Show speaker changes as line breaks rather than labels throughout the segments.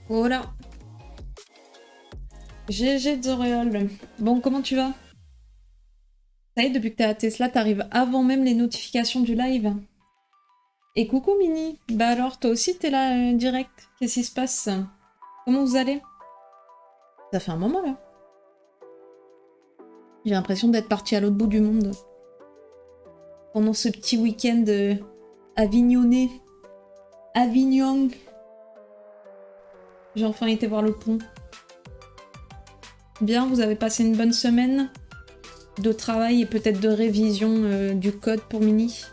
Voilà. GG Zoréol. Bon, comment tu vas? Ça y est, depuis que t'es à Tesla, t'arrives avant même les notifications du live. Et coucou Mini. Bah alors, toi aussi t'es là direct. Qu'est-ce qui se passe? Comment vous allez? Ça fait un moment là. J'ai l'impression d'être partie à l'autre bout du monde. Pendant ce petit week-end avignonné. Avignon. J'ai enfin été voir le pont. Bien, vous avez passé une bonne semaine de travail et peut-être de révision du code pour Mini.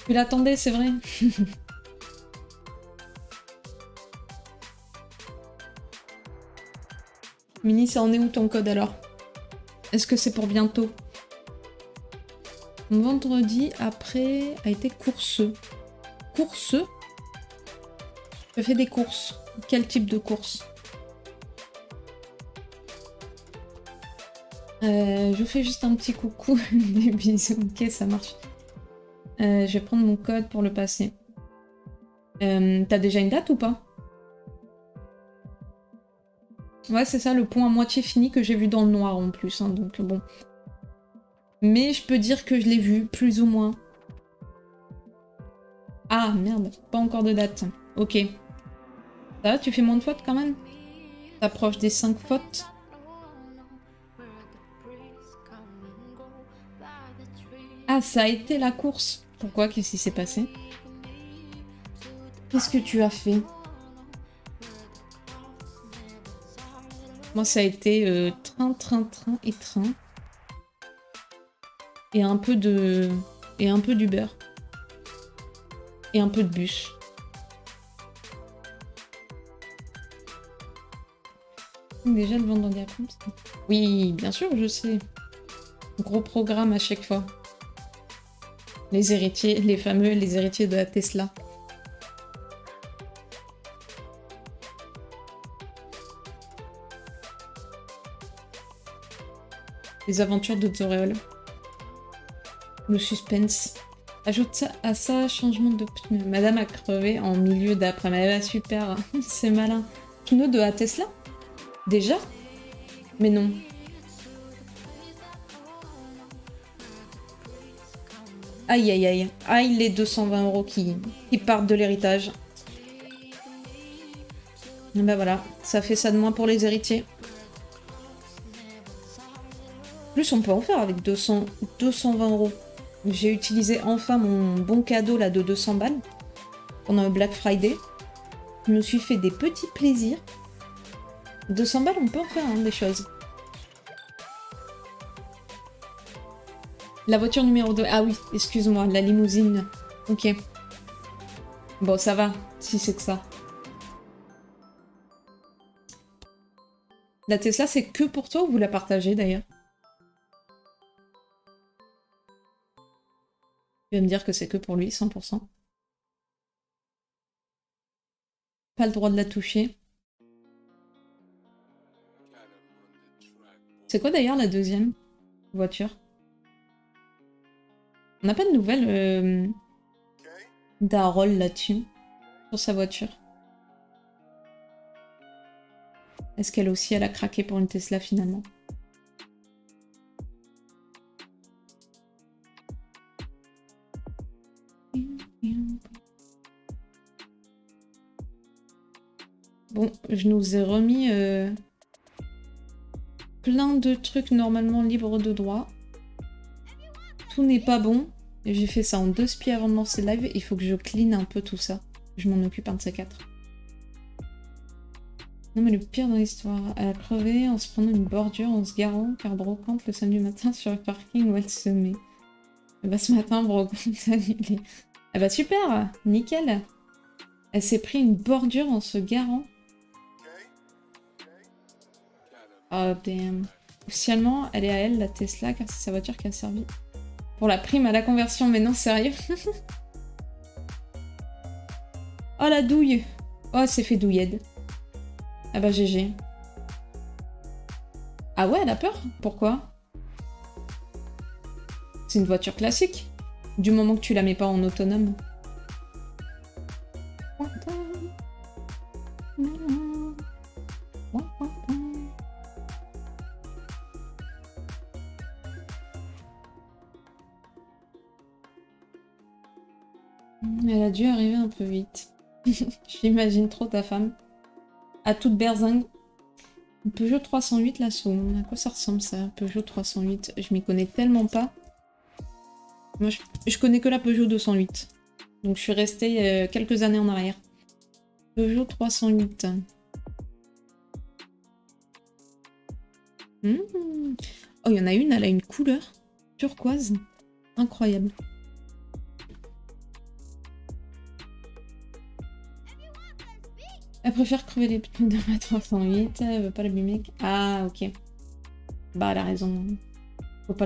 Tu l'attendais, c'est vrai. Mini, ça en est où ton code alors? Est-ce que c'est pour bientôt? Mon vendredi après a été courseux. Courseux? Je fais des courses. Quel type de course? Je fais juste un petit coucou. Des bisous. Ok, ça marche. Je vais prendre mon code pour le passer. T'as déjà une date ou pas? Ouais, c'est ça, le pont à moitié fini que j'ai vu dans le noir en plus. Hein, donc bon. Mais je peux dire que je l'ai vu, plus ou moins. Ah, merde. Pas encore de date. Ok. Ça va, tu fais moins de fautes quand même? T'approches des 5 fautes? Ah, ça a été la course. Pourquoi? Qu'est-ce qui s'est passé? Qu'est-ce que tu as fait? Moi, ça a été train, train, train et train. Et un peu de... Et un peu d'Uber. Et un peu de bus. Déjà le vendredi après. Oui, bien sûr, je sais. Gros programme à chaque fois. Les héritiers, les héritiers de la Tesla. Les aventures de Zoréol. Le suspense. Ajoute ça à ça, changement de pneu. Madame a crevé en milieu d'après. Mais bah, super, c'est malin. Pneu de la Tesla? Déjà? Mais non. Aïe aïe aïe. Aïe les 220 € qui partent de l'héritage. Et bah voilà, ça fait ça de moins pour les héritiers. En plus, on peut en faire avec 220 €. J'ai utilisé enfin mon bon cadeau là de 200 balles pendant le Black Friday. Je me suis fait des petits plaisirs. 200 balles, on peut en faire hein, des choses. La voiture numéro 2. Ah oui, excuse-moi, la limousine. Ok. Bon, ça va, si c'est que ça. La Tesla, c'est que pour toi ou vous la partagez d'ailleurs? Tu vas me dire que c'est que pour lui, 100%. Pas le droit de la toucher. C'est quoi d'ailleurs la deuxième voiture? On n'a pas de nouvelles d'Harold là-dessus, sur sa voiture. Est-ce qu'elle aussi, elle a craqué pour une Tesla finalement? Bon, je nous ai remis plein de trucs normalement libres de droit. Tout n'est pas bon. J'ai fait ça en 2 spies avant de lancer le live. Il faut que je clean un peu tout ça. Je m'en occupe un de ces 4. Non mais le pire dans l'histoire, elle a crevé en se prenant une bordure en se garant car brocante le samedi matin sur le parking où elle se met. Et bah ce matin, brocante a annulé. Ah bah super, nickel. Elle s'est pris une bordure en se garant. Oh damn. Officiellement, elle est à elle, la Tesla, car c'est sa voiture qui a servi pour la prime à la conversion. Mais non, sérieux. Oh la douille. Oh, elle s'est fait douillette. Ah bah GG. Ah ouais, elle a peur? Pourquoi? C'est une voiture classique. Du moment que tu la mets pas en autonome. Elle a dû arriver un peu vite. J'imagine trop ta femme. À toute berzingue. Une Peugeot 308 là, à quoi ça ressemble ça, Peugeot 308? Je m'y connais tellement pas. Moi, je connais que la Peugeot 208. Donc je suis restée quelques années en arrière. Peugeot 308. Oh, il y en a une, elle a une couleur turquoise. Incroyable. Elle préfère crever les pneus de la 308, elle veut pas l'abîmer. Ah, ok. Bah, elle a raison. Faut pas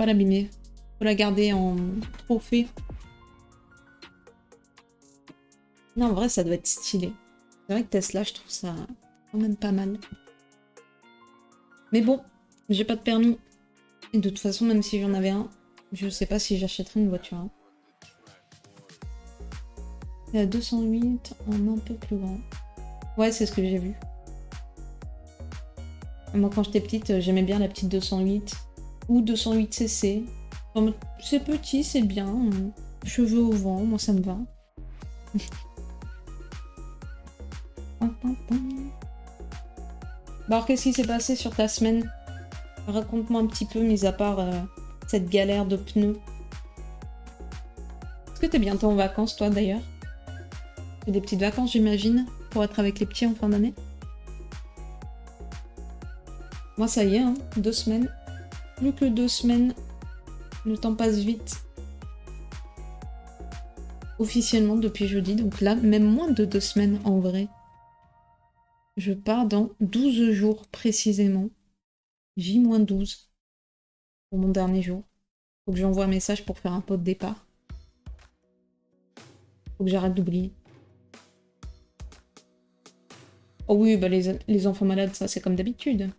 l'abîmer. Faut la garder en trophée. Non, en vrai, ça doit être stylé. C'est vrai que Tesla, je trouve ça quand même pas mal. Mais bon, j'ai pas de permis. Et de toute façon, même si j'en avais un, je sais pas si j'achèterais une voiture. Hein. C'est la 208 en un peu plus grand. Ouais, c'est ce que j'ai vu. Moi, quand j'étais petite, j'aimais bien la petite 208 ou 208cc. C'est petit, c'est bien. Cheveux au vent, moi ça me va. Bah alors, qu'est-ce qui s'est passé sur ta semaine? Raconte-moi un petit peu, mis à part cette galère de pneus. Est-ce que t'es bientôt en vacances, toi, d'ailleurs? T'as des petites vacances, j'imagine, pour être avec les petits en fin d'année? Moi, ça y est, hein, 2 semaines. Plus que 2 semaines. Le temps passe vite. Officiellement depuis jeudi, donc là, même moins de 2 semaines en vrai. Je pars dans 12 jours précisément. J-12 pour mon dernier jour. Faut que j'envoie un message pour faire un pot de départ. Faut que j'arrête d'oublier. Oh oui, bah les enfants malades, ça c'est comme d'habitude.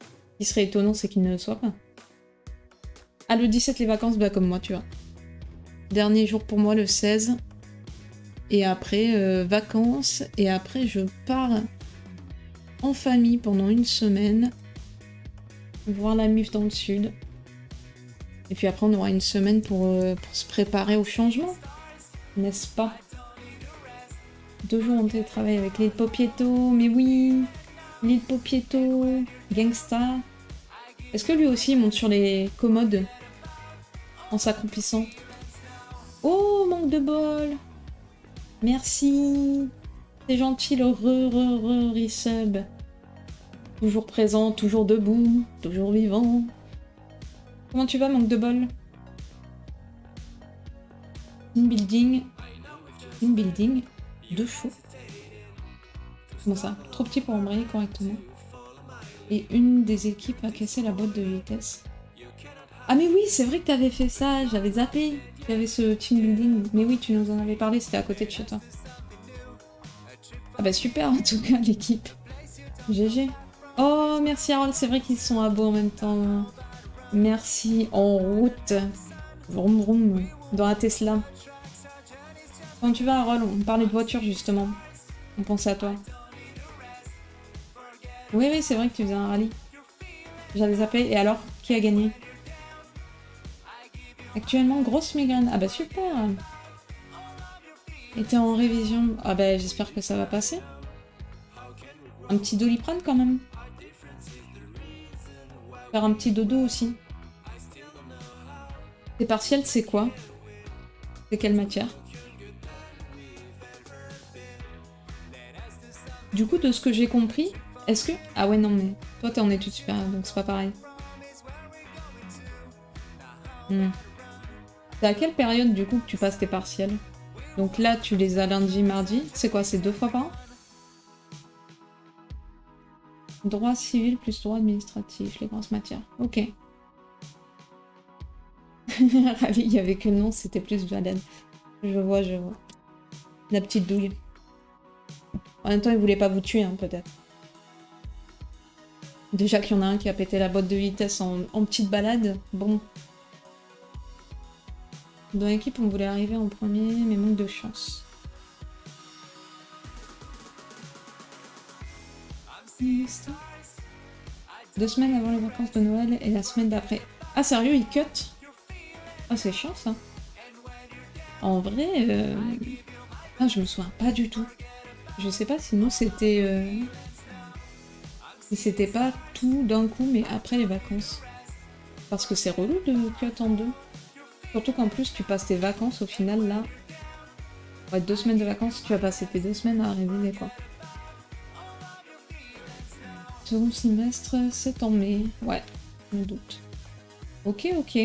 Ce qui serait étonnant, c'est qu'ils ne le soient pas. Ah, le 17, les vacances, bah comme moi, tu vois. Dernier jour pour moi, le 16. Et après, vacances. Et après, je pars en famille pendant 1 semaine. Voir la MIF dans le sud. Et puis après, on aura 1 semaine pour se préparer au changement. N'est-ce pas? 2 jours en télétravail avec Lil Popietto. Mais oui, Lil Popietto, Gangsta. Est-ce que lui aussi monte sur les commodes en s'accroupissant? Oh, manque de bol. Merci. C'est gentil le resub. Toujours présent, toujours debout, toujours vivant. Comment tu vas, manque de bol? Team building. Team building. 2 chevaux. Comment ça? Trop petit pour embrayer correctement. Et une des équipes a cassé la boîte de vitesse. Ah mais oui, c'est vrai que t'avais fait ça, j'avais zappé. Il y avait ce team building. Mais oui, tu nous en avais parlé, c'était à côté de chez toi. Ah bah super en tout cas l'équipe. GG. Oh merci Harold, c'est vrai qu'ils sont à beau en même temps. Merci, en route. Vroom vroom. Dans la Tesla. Comment tu vas Harold? On parlait de voiture justement. On pensait à toi. Oui, oui, c'est vrai que tu faisais un rallye. J'avais zappé. Et alors, qui a gagné? Actuellement, grosse migraine. Ah bah super. Et t'es en révision. Ah bah j'espère que ça va passer. Un petit Doliprane quand même. Faire un petit dodo aussi. Tes partiels, c'est quoi? C'est quelle matière? Du coup, de ce que j'ai compris, est-ce que... Ah ouais, non, mais toi, t'es en études supérieures, donc c'est pas pareil. C'est à quelle période, du coup, que tu passes tes partiels? Donc là, tu les as lundi, mardi. C'est quoi, c'est 2 fois par an? Droit civil plus droit administratif, les grosses matières. Ok. Ravi, il y avait que le nom, c'était plus valide. Je vois, je vois. La petite douille. En même temps, il voulait pas vous tuer, hein, peut-être. Déjà qu'il y en a un qui a pété la boîte de vitesse en petite balade. Bon. Dans l'équipe, on voulait arriver en premier, mais manque de chance. 2 semaines avant les vacances de Noël et la semaine d'après. Ah sérieux, il cut? Ah c'est chiant ça. En vrai, ah, je me souviens pas du tout. Je sais pas si nous c'était... si c'était pas tout d'un coup, mais après les vacances. Parce que c'est relou de que attendre deux. Surtout qu'en plus, tu passes tes vacances au final là. Ouais, 2 semaines de vacances, tu vas passer tes 2 semaines à réviser quoi. Second semestre, c'est en mai. Ouais, je me doute. Ok, ok.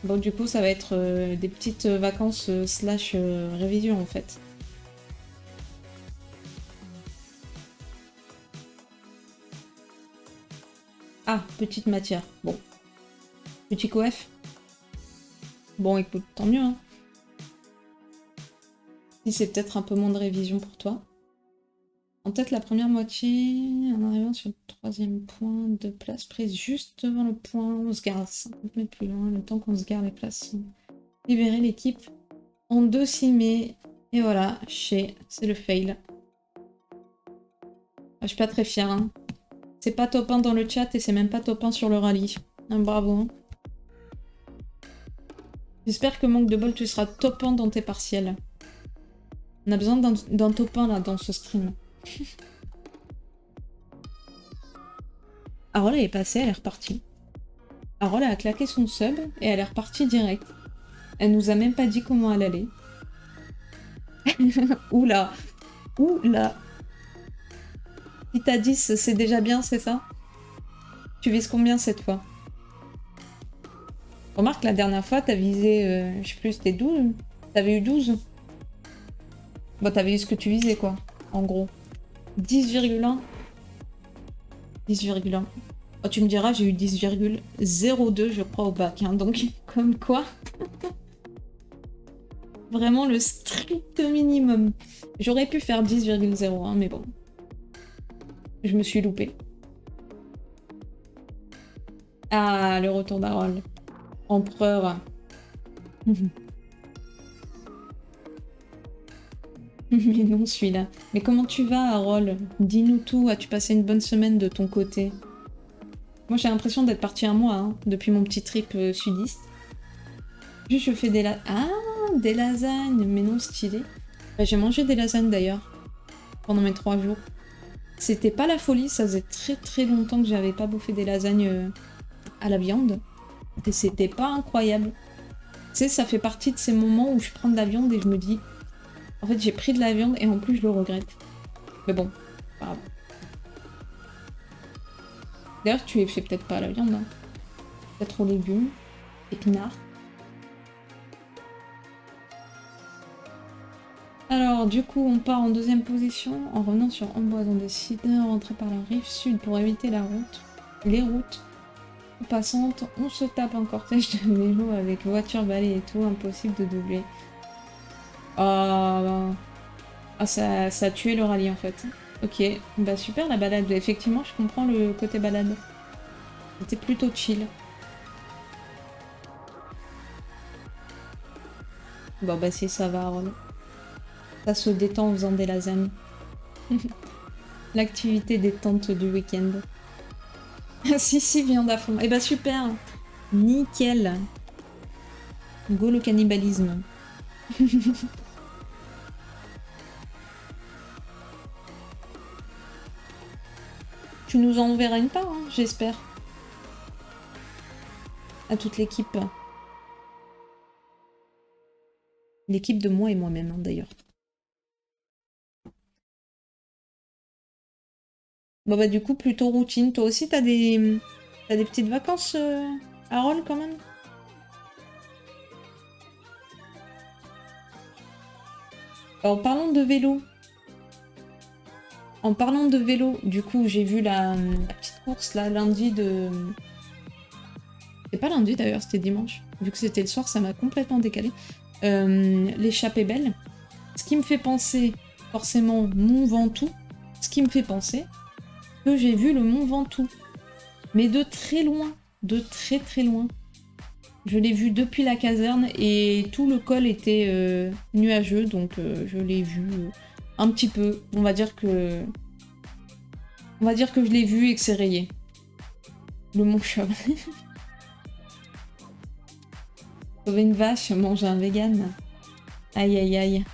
Bon, du coup, ça va être des petites vacances slash révision en fait. Ah, petite matière. Bon. Petit coef. Bon, écoute, tant mieux, hein. Si c'est peut-être un peu moins de révision pour toi. En tête, la première moitié, en arrivant sur le troisième point de place prise juste devant le point, on se gare 50 mètres plus loin, le temps qu'on se gare les places. Libérer l'équipe en 2 mai. Et voilà, c'est le fail. Ah, je suis pas très fière, hein. C'est pas top 1 dans le chat et c'est même pas top 1 sur le rallye. Ah, bravo. Hein. J'espère que manque de bol, tu seras top 1 dans tes partiels. On a besoin d'un top 1 là dans ce stream. Arol elle est passée, elle est repartie. Arol elle a claqué son sub et elle est repartie direct. Elle nous a même pas dit comment elle allait. Oula. Oula. Si t'as 10, c'est déjà bien, c'est ça? Tu vises combien cette fois? Remarque, la dernière fois, t'as visé, je sais plus, c'était 12. T'avais eu 12. Bon, t'avais eu ce que tu visais, quoi, en gros. 10,1. 10,1. Oh, tu me diras, j'ai eu 10,02, je crois, au bac. Hein, donc, comme quoi. Vraiment le strict minimum. J'aurais pu faire 10,01, mais bon. Je me suis loupée. Ah, le retour d'Harold. Empereur. Mais non, celui-là. Mais comment tu vas, Harold? Dis-nous tout. As-tu passé une bonne semaine de ton côté? Moi, j'ai l'impression d'être partie un mois, hein, depuis mon petit trip sudiste. Juste, je fais des lasagnes. Mais non, stylé. Bah, j'ai mangé des lasagnes, d'ailleurs, pendant mes 3 jours. C'était pas la folie, ça faisait très très longtemps que j'avais pas bouffé des lasagnes à la viande. Et c'était pas incroyable. Tu sais, ça fait partie de ces moments où je prends de la viande et je me dis... En fait, j'ai pris de la viande et en plus, je le regrette. Mais bon, pas grave. D'ailleurs, tu fais peut-être pas à la viande, hein. Peut-être aux légumes, épinards. Alors, du coup, on part en deuxième position en revenant sur Amboise. On décide de rentrer par la rive sud pour éviter les routes passantes. On se tape un cortège de vélos avec voiture, balai et tout. Impossible de doubler. Ah, ça a tué le rallye en fait. Ok, bah super la balade. Effectivement, je comprends le côté balade. C'était plutôt chill. Bon bah si ça va, Harold. Ça se détend en faisant des lasagnes. L'activité détente du week-end. si, viande à fond. Eh bah super. Nickel. Go le cannibalisme. Tu nous en enverras une part, hein, j'espère. À toute l'équipe. L'équipe de moi et moi-même, hein, d'ailleurs. Bon bah du coup, plutôt routine. Toi aussi, t'as des petites vacances, Harold, quand même? En parlant de vélo, du coup, j'ai vu la petite course là lundi de... C'est pas lundi d'ailleurs, c'était dimanche. Vu que c'était le soir, ça m'a complètement décalé. L'échappée belle. Ce qui me fait penser, forcément, Mont Ventoux. Ce qui me fait penser que j'ai vu le Mont Ventoux. Mais de très loin. De très très loin. Je l'ai vu depuis la caserne et tout le col était nuageux, donc je l'ai vu un petit peu. On va dire que je l'ai vu et que c'est rayé. Le Mont Chauve. Sauver une vache, manger un vegan. Aïe aïe aïe.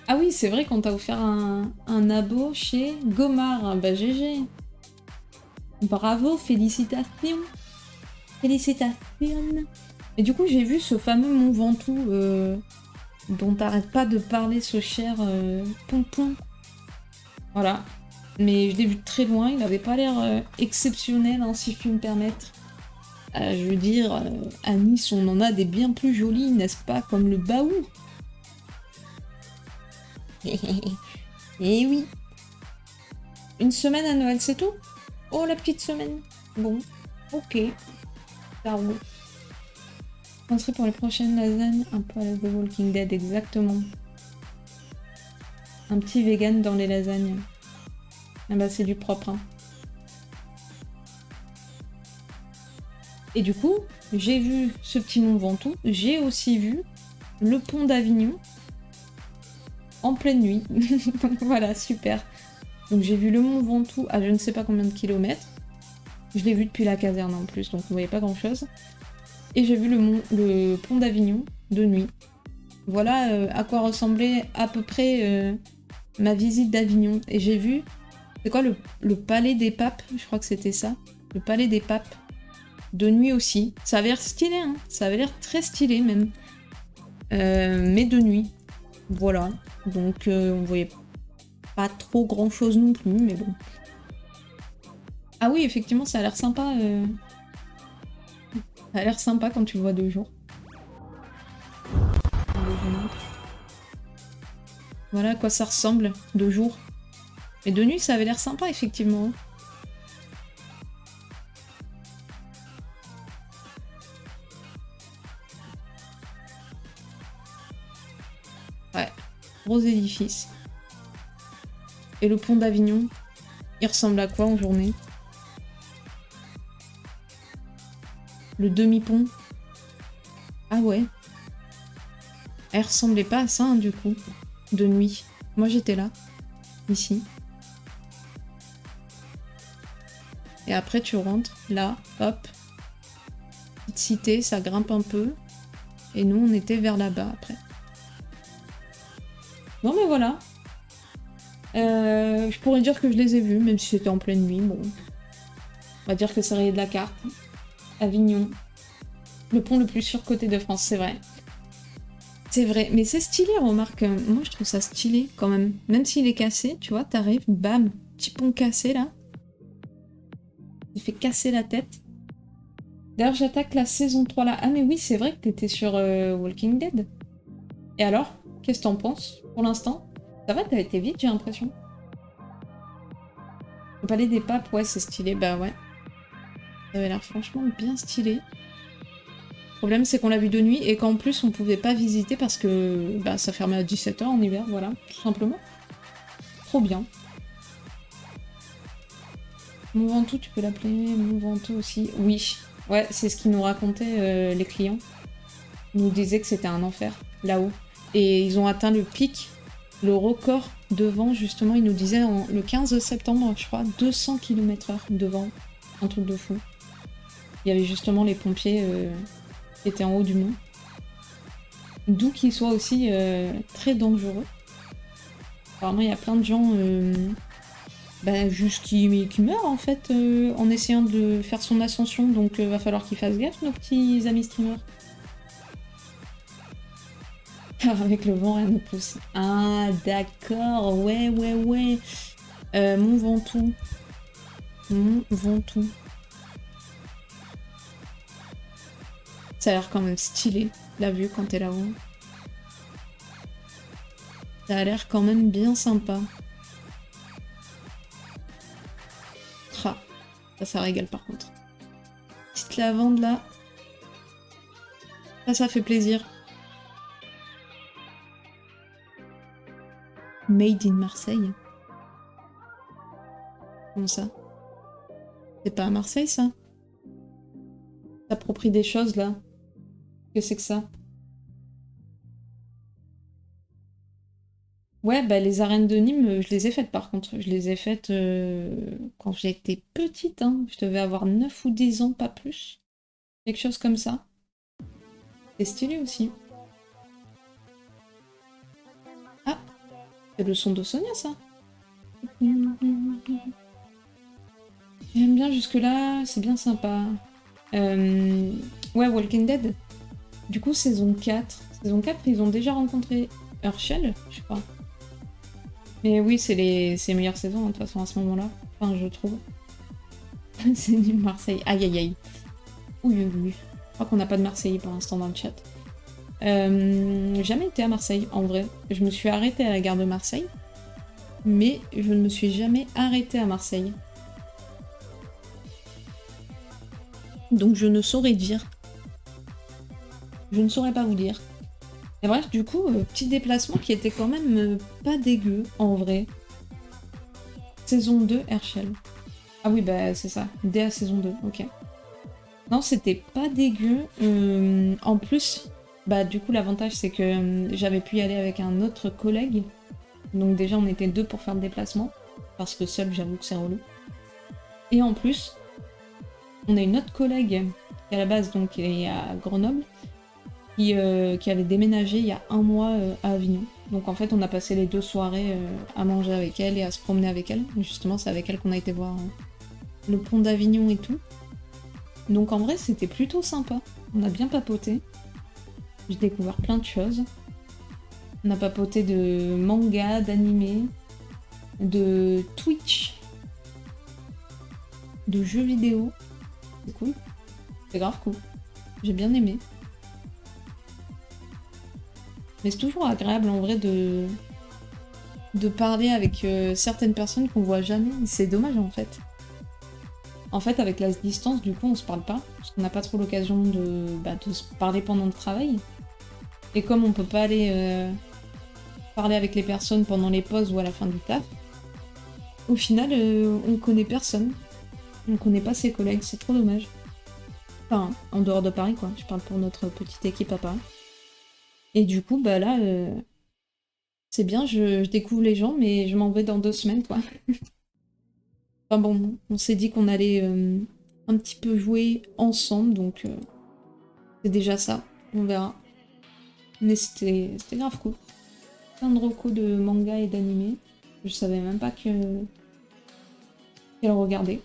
Ah oui, c'est vrai qu'on t'a offert un abo chez Gomard. Bah GG. Bravo, félicitations. Félicitations. Et du coup, j'ai vu ce fameux Mont Ventoux dont t'arrêtes pas de parler, ce cher Pompon. Voilà. Mais je l'ai vu de très loin, il avait pas l'air exceptionnel, hein, si je puis me permettre. Je veux dire, à Nice, on en a des bien plus jolis, n'est-ce pas, comme le Baou. Eh oui. Une semaine à Noël, c'est tout? Oh, la petite semaine. Bon, ok. Ça roule. Je penserai pour les prochaines lasagnes, un peu à la The Walking Dead, exactement. Un petit vegan dans les lasagnes. Ah bah, c'est du propre, hein. Et du coup, j'ai vu ce petit Mont Ventoux, j'ai aussi vu le pont d'Avignon en pleine nuit. Donc voilà, super. Donc j'ai vu le Mont Ventoux à je ne sais pas combien de kilomètres. Je l'ai vu depuis la caserne en plus, donc vous voyez pas grand chose. Et j'ai vu le pont d'Avignon de nuit. Voilà à quoi ressemblait à peu près ma visite d'Avignon. Et j'ai vu, c'est quoi le Palais des Papes? Je crois que c'était ça. Le Palais des Papes. De nuit aussi. Ça avait l'air stylé, hein. Ça avait l'air très stylé même. Mais de nuit. Voilà. Donc on voyait pas trop grand chose non plus, mais bon. Ah oui, effectivement, ça a l'air sympa. Ça a l'air sympa quand tu le vois de jour. Voilà à quoi ça ressemble de jour. Mais de nuit, ça avait l'air sympa, effectivement. Ouais, gros édifice. Et le pont d'Avignon, il ressemble à quoi en journée? Le demi-pont. Ah ouais. Elle ressemblait pas à ça, hein, du coup. De nuit. Moi, j'étais là. Ici. Et après, tu rentres. Là. Hop. Petite cité, ça grimpe un peu. Et nous, on était vers là-bas, après. Non, mais voilà. Je pourrais dire que je les ai vus, même si c'était en pleine nuit. Bon. On va dire que c'est rayé de la carte. Avignon. Le pont le plus surcoté de France, c'est vrai. C'est vrai, mais c'est stylé, remarque. Moi, je trouve ça stylé, quand même. Même s'il est cassé, tu vois, t'arrives, bam, petit pont cassé, là. Il fait casser la tête. D'ailleurs, j'attaque la saison 3, là. Ah, mais oui, c'est vrai que t'étais sur Walking Dead. Et alors, qu'est-ce que t'en penses, pour l'instant? Ça va, t'as été vite, j'ai l'impression. Le palais des papes, ouais, c'est stylé, bah ouais. Ça avait l'air franchement bien stylé. Le problème, c'est qu'on l'a vu de nuit et qu'en plus, on pouvait pas visiter parce que bah, ça fermait à 17 h en hiver, voilà, tout simplement. Trop bien. Mont Ventoux, tu peux l'appeler Mont Ventoux aussi. Oui, ouais, c'est ce qu'ils nous racontaient les clients. Ils nous disaient que c'était un enfer, là-haut. Et ils ont atteint le pic, le record de vent, justement, ils nous disaient le 15 septembre, je crois, 200 km/h de vent. Un truc de fou. Il y avait justement les pompiers qui étaient en haut du mont. D'où qu'ils soient aussi très dangereux. Apparemment, il y a plein de gens juste qui meurent en fait en essayant de faire son ascension. Donc va falloir qu'ils fassent gaffe, nos petits amis streamers. Avec le vent, rien ne pousse. Ah, d'accord, ouais, ouais, ouais. Mont Ventoux. Mont Ventoux. Ça a l'air quand même stylé, la vue quand t'es là-haut. Ça a l'air quand même bien sympa. Ah, ça régale par contre. Petite lavande là. Ça fait plaisir. Made in Marseille. Comment ça? C'est pas à Marseille ça? T'appropries des choses là. Qu'est-ce que c'est que ça? Ouais, bah les arènes de Nîmes, je les ai faites par contre. Je les ai faites quand j'étais petite, hein. Je devais avoir 9 ou 10 ans, pas plus. Quelque chose comme ça. C'est stylé aussi. Ah, c'est le son de Sonia, ça. J'aime bien jusque-là, c'est bien sympa. Ouais, Walking Dead. Du coup, saison 4. Saison 4, ils ont déjà rencontré Herschel, je crois. Mais oui, c'est les meilleures saisons, hein, de toute façon, à ce moment-là. Enfin, je trouve. C'est du Marseille. Aïe, aïe, aïe. Oui, oui, oui. Je crois qu'on n'a pas de Marseillais pour l'instant dans le chat. Jamais été à Marseille, en vrai. Je me suis arrêtée à la gare de Marseille. Mais je ne me suis jamais arrêtée à Marseille. Donc je ne saurais dire. Je ne saurais pas vous dire. Et bref, du coup, petit déplacement qui était quand même pas dégueu, en vrai. Saison 2, Herschel. Ah oui, bah c'est ça. Dès la saison 2, ok. Non, c'était pas dégueu. En plus, bah du coup, l'avantage, c'est que j'avais pu y aller avec un autre collègue. Donc déjà, on était deux pour faire le déplacement. Parce que seul, j'avoue que c'est relou. Et en plus, on a une autre collègue qui à la base donc est à Grenoble, qui avait déménagé il y a un mois à Avignon. Donc en fait on a passé les 2 soirées à manger avec elle et à se promener avec elle. Justement c'est avec elle qu'on a été voir le pont d'Avignon et tout. Donc en vrai c'était plutôt sympa. On a bien papoté. J'ai découvert plein de choses. On a papoté de manga, d'animé, de Twitch, de jeux vidéo. C'est cool. C'est grave cool. J'ai bien aimé. Mais c'est toujours agréable en vrai de parler avec certaines personnes qu'on voit jamais. C'est dommage en fait. En fait, avec la distance, du coup, on se parle pas. Parce qu'on n'a pas trop l'occasion de se parler pendant le travail. Et comme on peut pas aller parler avec les personnes pendant les pauses ou à la fin du taf, au final, on connaît personne. On connaît pas ses collègues, c'est trop dommage. Enfin, en dehors de Paris, quoi. Je parle pour notre petite équipe à Paris. Et du coup, bah là, c'est bien, je découvre les gens, mais je m'en vais dans 2 semaines, quoi. Enfin bon, on s'est dit qu'on allait un petit peu jouer ensemble, donc c'est déjà ça, on verra. Mais c'était grave cool. Plein de recos de manga et d'animé. Je savais même pas qu'elle regardait.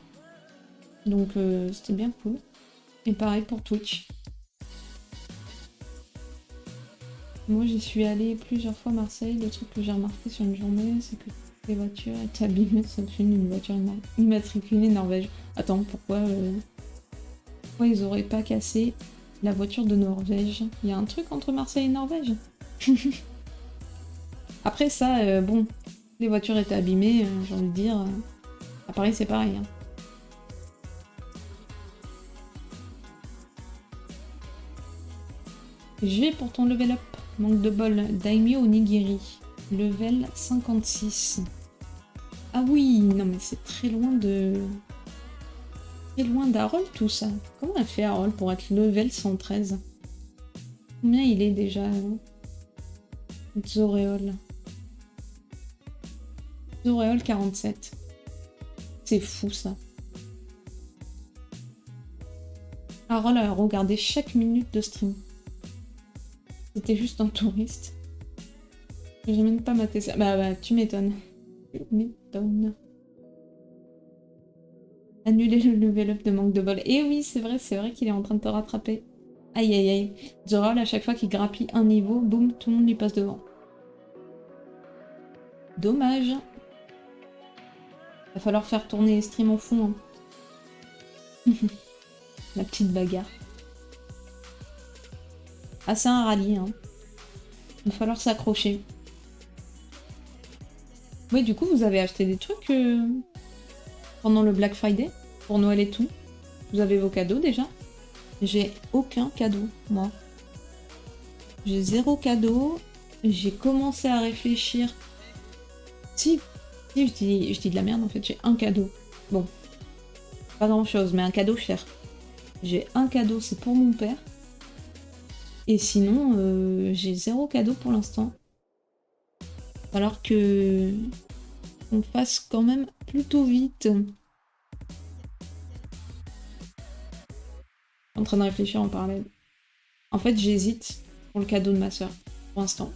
Donc c'était bien cool. Et pareil pour Twitch. Moi j'y suis allée plusieurs fois à Marseille. Le truc que j'ai remarqué sur une journée, c'est que les voitures étaient abîmées sauf une voiture immatriculée Norvège. Attends, pourquoi ils auraient pas cassé la voiture de Norvège? Il y a un truc entre Marseille et Norvège? Après ça, bon, les voitures étaient abîmées, j'ai envie de dire. À Paris c'est pareil. Hein. J'ai pour ton level up. Manque de bol. Daimyo Onigiri. Level 56. Ah oui, non mais c'est très loin de... Très loin d'Harold tout ça. Comment elle fait Harold pour être level 113? Combien il est déjà Zoréol. Zoréol 47. C'est fou ça. Harold a regardé chaque minute de stream. C'était juste un touriste. J'ai même pas maté ça. Bah, tu m'étonnes. Tu m'étonnes. Annuler le level up de manque de bol. Et oui, c'est vrai qu'il est en train de te rattraper. Aïe aïe aïe. Zoréol, à chaque fois qu'il grappille un niveau, boum, tout le monde lui passe devant. Dommage. Va falloir faire tourner les streams au fond. Hein. La petite bagarre. Ah, c'est un rallye. Hein. Il va falloir s'accrocher. Oui, du coup, vous avez acheté des trucs pendant le Black Friday pour Noël et tout. Vous avez vos cadeaux déjà? J'ai aucun cadeau, moi. J'ai 0 cadeau. J'ai commencé à réfléchir. Si, je dis de la merde en fait, j'ai un cadeau. Bon, pas grand chose, mais un cadeau cher. J'ai un cadeau, c'est pour mon père. Et sinon, j'ai 0 cadeau pour l'instant. Alors que on fasse quand même plutôt vite. en train de réfléchir en parallèle. En fait, j'hésite pour le cadeau de ma soeur, pour l'instant.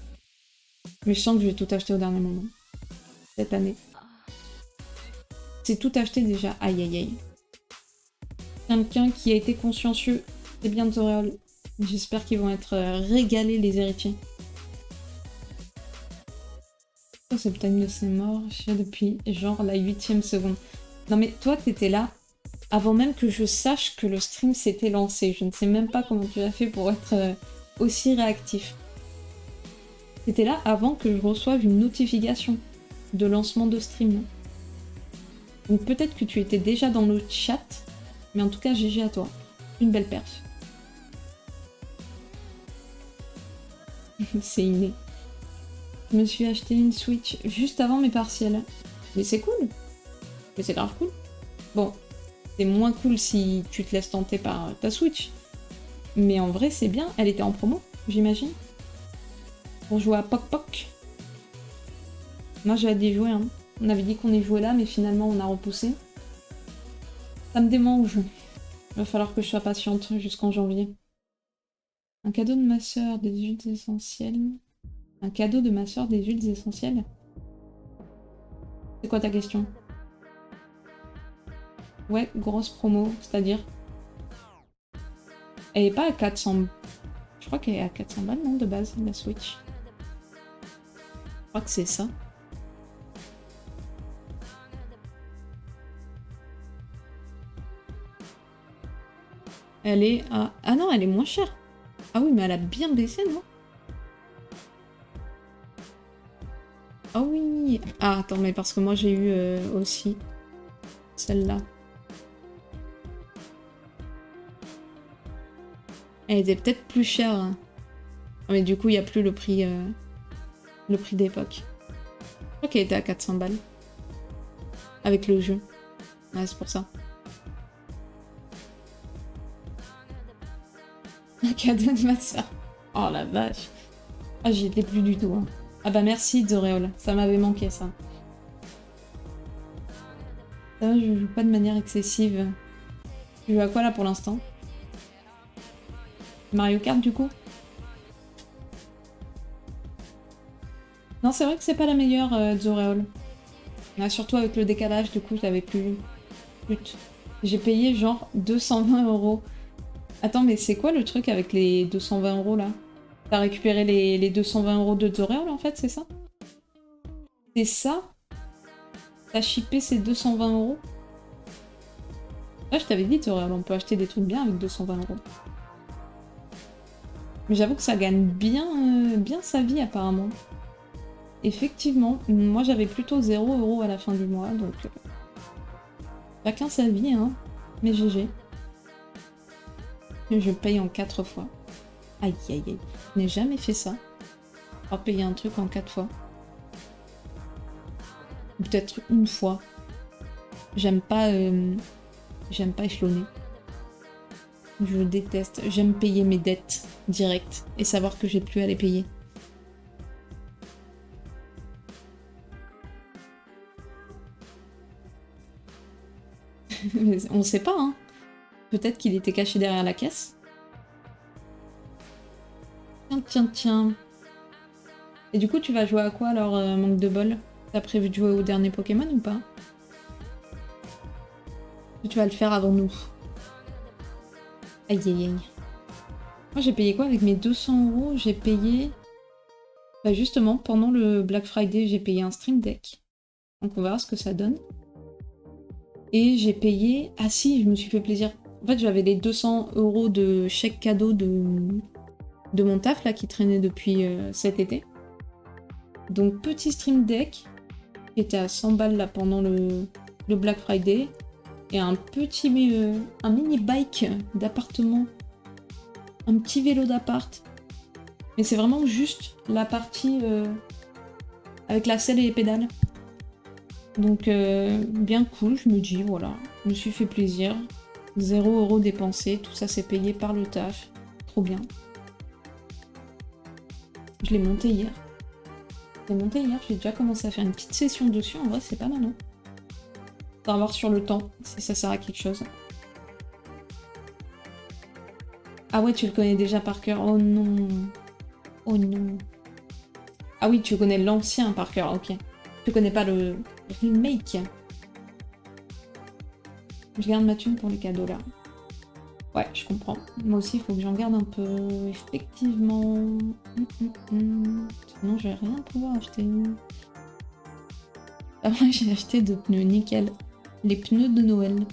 Mais je sens que je vais tout acheter au dernier moment. Cette année. C'est tout acheté déjà. Aïe aïe aïe. Quelqu'un qui a été consciencieux, c'est bien de Zoréal. J'espère qu'ils vont être régalés, les héritiers. Oh, c'est le time de ses morts, je sais depuis genre la 8e seconde. Non mais toi, t'étais là avant même que je sache que le stream s'était lancé. Je ne sais même pas comment tu as fait pour être aussi réactif. T'étais là avant que je reçoive une notification de lancement de stream. Donc peut-être que tu étais déjà dans le chat, mais en tout cas, GG à toi. Une belle perf. C'est inné. Je me suis acheté une Switch juste avant mes partiels. Mais c'est cool. Mais c'est grave cool. Bon, c'est moins cool si tu te laisses tenter par ta Switch. Mais en vrai, c'est bien. Elle était en promo, j'imagine. Pour jouer à Poc Poc. Moi, j'ai hâte d'y jouer. Hein. On avait dit qu'on y jouait là, mais finalement, on a repoussé. Ça me démange. Il va falloir que je sois patiente jusqu'en janvier. Un cadeau de ma soeur, des huiles essentielles. Un cadeau de ma soeur, des huiles essentielles. C'est quoi ta question? Ouais, grosse promo, c'est-à-dire. Elle est pas à 400... Je crois qu'elle est à 400 balles, non, de base, la Switch. Je crois que c'est ça. Elle est à... Ah non, elle est moins chère. Ah oui, mais elle a bien baissé, non? Ah oui. Ah, attends, mais parce que moi, j'ai eu aussi celle-là. Elle était peut-être plus chère. Hein. Mais du coup, il n'y a plus le prix d'époque. Je crois qu'elle était à 400 balles. Avec le jeu. Ouais, c'est pour ça. Un cadeau de ma soeur. Oh la vache. Ah, j'y étais plus du tout. Hein. Ah bah merci Zoréol. Ça m'avait manqué ça. Ça va, je joue pas de manière excessive. Tu joues à quoi là pour l'instant? Mario Kart du coup? Non, c'est vrai que c'est pas la meilleure Zoréol. Surtout avec le décalage, du coup, je l'avais plus. J'ai payé genre 220 €. Attends, mais c'est quoi le truc avec les 220 € là? T'as récupéré les 220 € de Zoréol en fait, c'est ça? C'est ça? T'as shippé ces 220 €? Ouais, je t'avais dit, Zoréol, on peut acheter des trucs bien avec 220 €. Mais j'avoue que ça gagne bien, bien sa vie apparemment. Effectivement, moi j'avais plutôt 0 € à la fin du mois, donc chacun sa vie, hein. Mais GG. Je paye en 4 fois. Aïe aïe aïe. Je n'ai jamais fait ça. Pas payer un truc en 4 fois. Peut-être une fois. J'aime pas échelonner. Je déteste. J'aime payer mes dettes direct et savoir que j'ai plus à les payer. Mais on sait pas, hein. Peut-être qu'il était caché derrière la caisse. Tiens, tiens, tiens. Et du coup, tu vas jouer à quoi alors, manque de bol? T'as prévu de jouer au dernier Pokémon ou pas? Ou tu vas le faire avant nous? Aïe aïe aïe. Moi j'ai payé quoi avec mes 200 €? J'ai payé... Bah justement, pendant le Black Friday, j'ai payé un Stream Deck. Donc on verra ce que ça donne. Et j'ai payé... Ah si, je me suis fait plaisir. En fait, j'avais les 200 € de chèque cadeau de mon taf, là, qui traînait depuis cet été. Donc petit Stream Deck, qui était à 100 balles, là, pendant le Black Friday. Et un petit... un mini bike d'appartement. Un petit vélo d'appart. Mais c'est vraiment juste la partie avec la selle et les pédales. Donc bien cool, je me dis, voilà. Je me suis fait plaisir. 0 € dépensé, tout ça c'est payé par le taf. Trop bien. Je l'ai monté hier. J'ai déjà commencé à faire une petite session dessus. En vrai, c'est pas mal, hein. Faut voir sur le temps, si ça sert à quelque chose. Ah ouais, tu le connais déjà par cœur. Oh non. Oh non. Ah oui, tu connais l'ancien par cœur, ok. Tu connais pas le remake. Je garde ma thune pour les cadeaux là. Ouais, je comprends. Moi aussi, il faut que j'en garde un peu. Effectivement. Sinon, je vais rien pouvoir acheter. Ah ouais, j'ai acheté de pneus, nickel. Les pneus de Noël.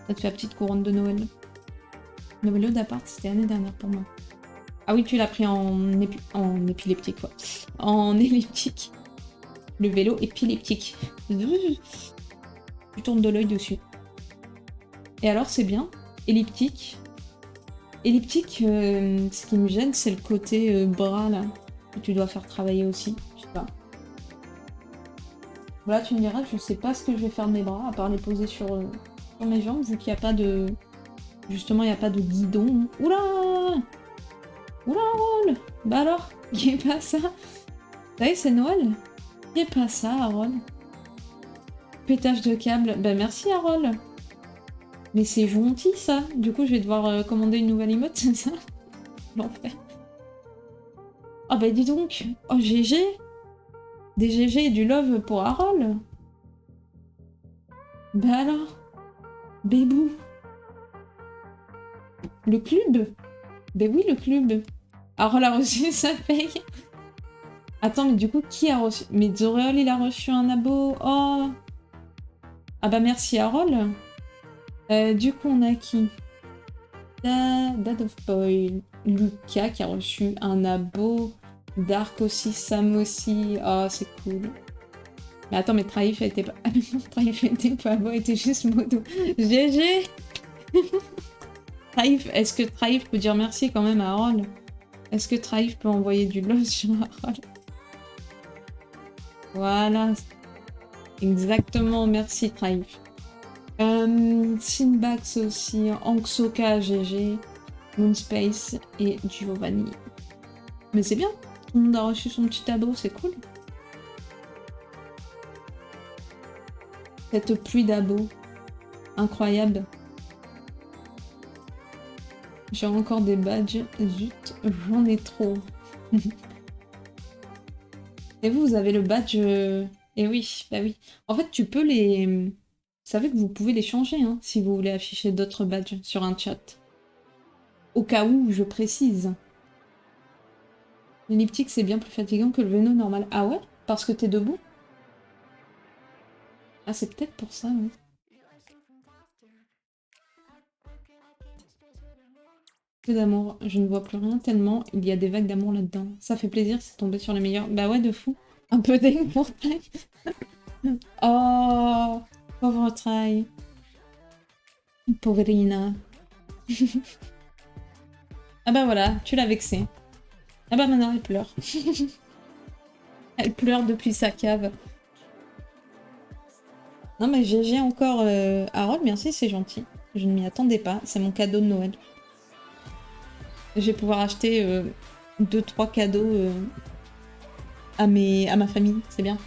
Ça te fait la petite couronne de Noël. Le vélo d'appart, c'était l'année dernière pour moi. Ah oui, tu l'as pris en épileptique, quoi. En elliptique. Le vélo épileptique. Tu tournes de l'œil dessus. Et alors, c'est bien. Elliptique. Elliptique, ce qui me gêne, c'est le côté bras, là. Que tu dois faire travailler aussi. Je sais pas. Voilà, tu me diras, je sais pas ce que je vais faire de mes bras, à part les poser sur mes jambes, vu qu'il n'y a pas de... Justement, il n'y a pas de guidon. Oula! Oula, Harold! Bah alors, qui est pas ça? Vous savez, c'est Noël. Qui est pas ça, Harold? Pétage de câble. Bah merci, Harold. Mais c'est gentil, ça. Du coup, je vais devoir commander une nouvelle emote, c'est ça? L'enfer. Ah bah dis donc. Oh, GG. Des GG et du love pour Harold. Bah alors. Bébou. Le club? Ben oui, le club. Harold a reçu sa paye. Attends, mais du coup, qui a reçu... Mais Zoréol, il a reçu un abo. Oh. Ah bah merci, Harold. Du coup, on a qui? Dad of Boy. Lucas qui a reçu un abo. Dark aussi, Sam aussi. Oh, c'est cool. Mais attends, mais Traif était pas... Ah mais non, Traif était pas beau, était juste modo. GG. Traif, est-ce que Traif peut dire merci quand même à Harold? Est-ce que Traif peut envoyer du love sur Harold? Voilà. Exactement, merci Traif. Sinbax aussi, Anxoka, GG, Moonspace et Giovanni. Mais c'est bien, tout le monde a reçu son petit abo, c'est cool. Cette pluie d'abos, incroyable. J'ai encore des badges, zut, j'en ai trop. Et vous avez le badge... Eh oui, bah oui. En fait, tu peux les... Vous savez que vous pouvez les changer, hein, si vous voulez afficher d'autres badges sur un chat. Au cas où, je précise. L'elliptique, c'est bien plus fatigant que le vélo normal. Ah ouais? Parce que t'es debout? Ah, c'est peut-être pour ça, oui. Peu d'amour, je ne vois plus rien tellement il y a des vagues d'amour là-dedans. Ça fait plaisir, c'est tombé sur les meilleurs. Bah ouais, de fou. Un peu d'aigle pour Try. Oh, pauvre Try. Pauvrina. Ah bah voilà, tu l'as vexée. Ah bah maintenant elle pleure. Elle pleure depuis sa cave. Non mais GG encore Harold, merci, c'est gentil. Je ne m'y attendais pas, c'est mon cadeau de Noël. Je vais pouvoir acheter 2-3 cadeaux à ma famille, c'est bien.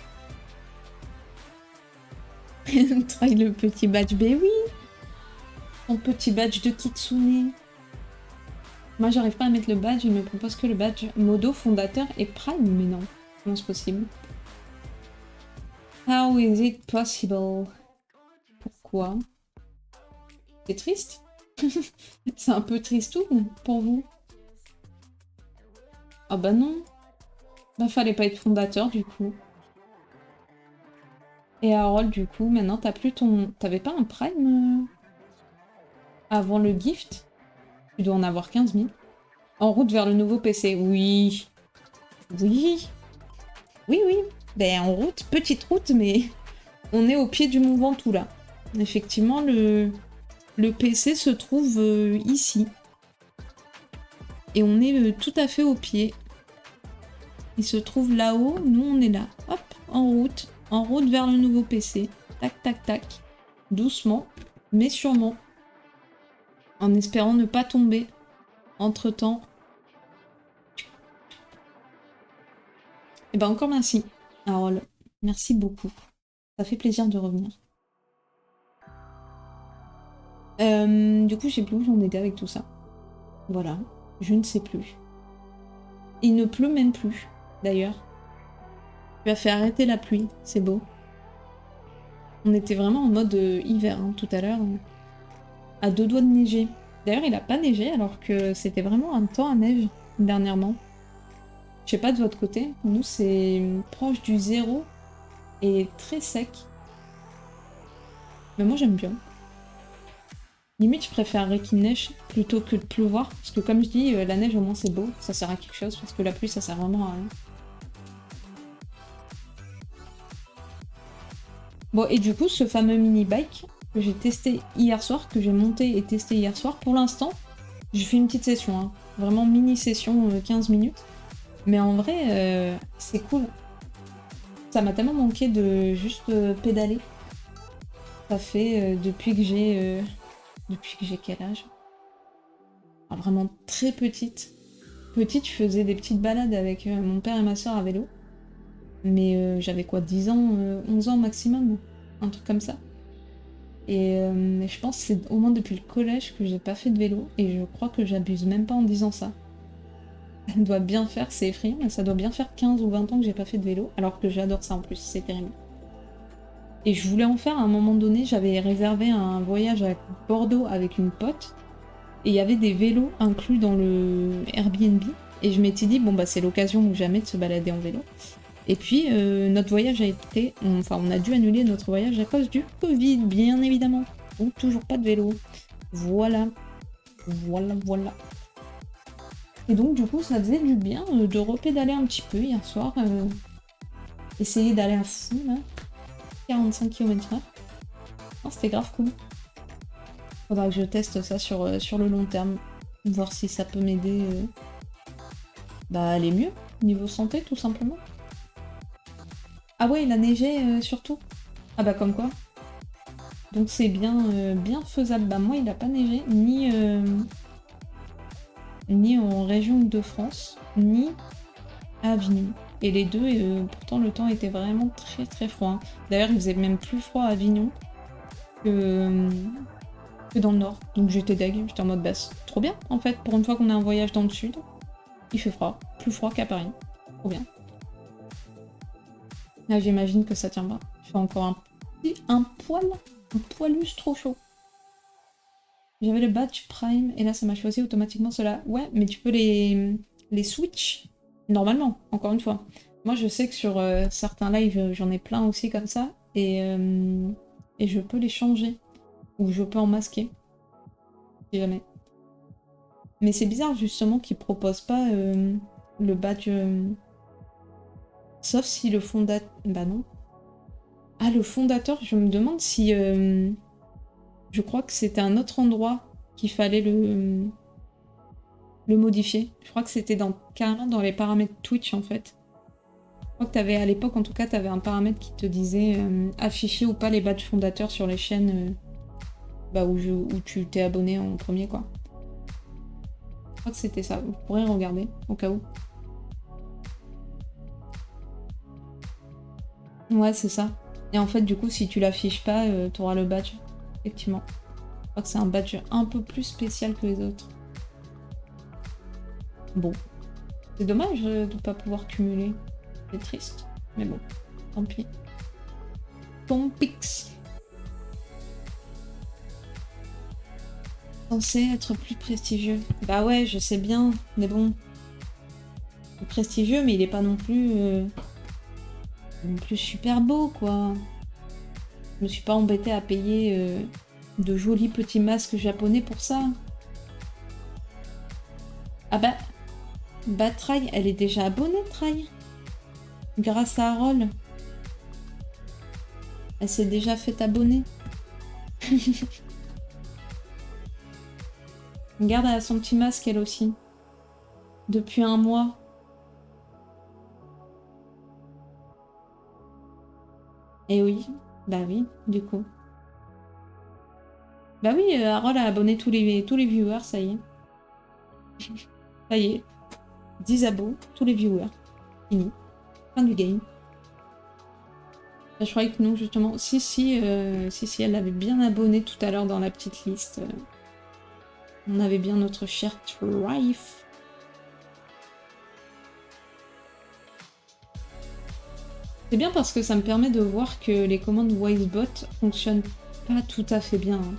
Try le petit badge, ben oui. Mon petit badge de Kitsune. Moi j'arrive pas à mettre le badge, il me propose que le badge Modo, fondateur et Prime, mais non. Comment c'est possible? How is it possible? Pourquoi? C'est triste? C'est un peu tristoun pour vous? Ah bah non. Bah fallait pas être fondateur du coup. Et Harold du coup, maintenant t'as plus ton... T'avais pas un Prime avant le gift? Tu dois en avoir 15 000. En route vers le nouveau PC, oui. Oui. Oui, oui. Ben en route, petite route, mais on est au pied du Mont Ventoux là. Effectivement, le PC se trouve ici. Et on est tout à fait au pied. Il se trouve là-haut, nous on est là. Hop, en route vers le nouveau PC. Tac, tac, tac. Doucement, mais sûrement. En espérant ne pas tomber. Entre-temps. Et ben encore merci, Harold. Merci beaucoup. Ça fait plaisir de revenir. Du coup, je sais plus où j'en étais avec tout ça. Voilà, je ne sais plus. Il ne pleut même plus, d'ailleurs. Tu as fait arrêter la pluie, c'est beau. On était vraiment en mode hiver hein, tout à l'heure, à 2 doigts de neiger. D'ailleurs, il a pas neigé alors que c'était vraiment un temps à neige dernièrement. Je sais pas de votre côté, nous c'est proche du 0 et très sec. Mais moi j'aime bien. Limite, je préférerais qu'il neige plutôt que de pleuvoir, parce que comme je dis, la neige au moins c'est beau, ça sert à quelque chose, parce que la pluie ça sert vraiment à rien. Bon, et du coup, ce fameux mini-bike que j'ai testé hier soir, que j'ai monté et testé hier soir, pour l'instant, j'ai fait une petite session, hein. Vraiment mini-session, 15 minutes. Mais en vrai, c'est cool. Ça m'a tellement manqué de juste pédaler. Ça fait depuis que j'ai quel âge? Ah, vraiment très petite. Petite, je faisais des petites balades avec mon père et ma soeur à vélo. Mais j'avais quoi, 10 ans, 11 ans maximum, un truc comme ça. Et je pense que c'est au moins depuis le collège que j'ai pas fait de vélo. Et je crois que j'abuse même pas en disant ça. Ça doit bien faire, c'est effrayant, mais ça doit bien faire 15 ou 20 ans que j'ai pas fait de vélo. Alors que j'adore ça en plus, c'est terrible. Et je voulais en faire à un moment donné, j'avais réservé un voyage à Bordeaux avec une pote. Et il y avait des vélos inclus dans le Airbnb. Et je m'étais dit, bon bah c'est l'occasion ou jamais de se balader en vélo. Et puis notre voyage a été... Enfin on a dû annuler notre voyage à cause du Covid, bien évidemment. Donc toujours pas de vélo. Voilà. Voilà. Et donc du coup ça faisait du bien de repédaler un petit peu hier soir. Essayer d'aller à fond là. 45 km/h. Oh, c'était grave cool. Faudra que je teste ça sur le long terme. Voir si ça peut m'aider bah, à aller mieux. Niveau santé, tout simplement. Ah ouais, il a neigé surtout. Ah bah comme quoi. Donc c'est bien faisable. Bah moi, il a pas neigé, ni en région de France, ni à Avignon. Et les deux, pourtant le temps était vraiment très très froid. Hein. D'ailleurs, il faisait même plus froid à Avignon que dans le nord. Donc j'étais deg, j'étais en mode basse. Trop bien en fait, pour une fois qu'on a un voyage dans le sud, il fait froid, plus froid qu'à Paris. Trop bien. Là j'imagine que ça tient pas. Il fait encore un poilus trop chaud. J'avais le badge Prime et là ça m'a choisi automatiquement cela. Ouais, mais tu peux les switch normalement, encore une fois. Moi je sais que sur certains lives j'en ai plein aussi comme ça et je peux les changer. Ou je peux en masquer. Si jamais. Mais c'est bizarre justement qu'ils proposent pas le badge. Sauf si le fondateur. Bah non. Ah, le fondateur, je me demande si. Je crois que c'était un autre endroit qu'il fallait le modifier. Je crois que c'était carrément dans les paramètres Twitch en fait. Je crois que t'avais, à l'époque en tout cas, t'avais un paramètre qui te disait afficher ou pas les badges fondateurs sur les chaînes bah, où tu t'es abonné en premier quoi. Je crois que c'était ça. Vous pourrez regarder au cas où. Ouais, c'est ça. Et en fait, du coup, si tu l'affiches pas, t'auras le badge. Effectivement. Je crois que c'est un badge un peu plus spécial que les autres. Bon. C'est dommage de pas pouvoir cumuler. C'est triste. Mais bon, tant pis. Ton pix. Censé être plus prestigieux. Bah ouais, je sais bien, mais bon. Prestigieux, mais il est pas non plus super beau, quoi. Je me suis pas embêtée à payer de jolis petits masques japonais pour ça. Ah bah Try, elle est déjà abonnée, Try. Grâce à Harold. Elle s'est déjà fait abonner. Regarde, elle a son petit masque, elle aussi. Depuis un mois. Et oui, bah oui, du coup. Bah oui, Harold a abonné tous les viewers, ça y est. Ça y est. 10 abos, tous les viewers. Fini. Fin du game. Je croyais que non, justement. Si, elle l'avait bien abonné tout à l'heure dans la petite liste. On avait bien notre cher Thrive. C'est bien parce que ça me permet de voir que les commandes Wisebot fonctionnent pas tout à fait bien. Hein.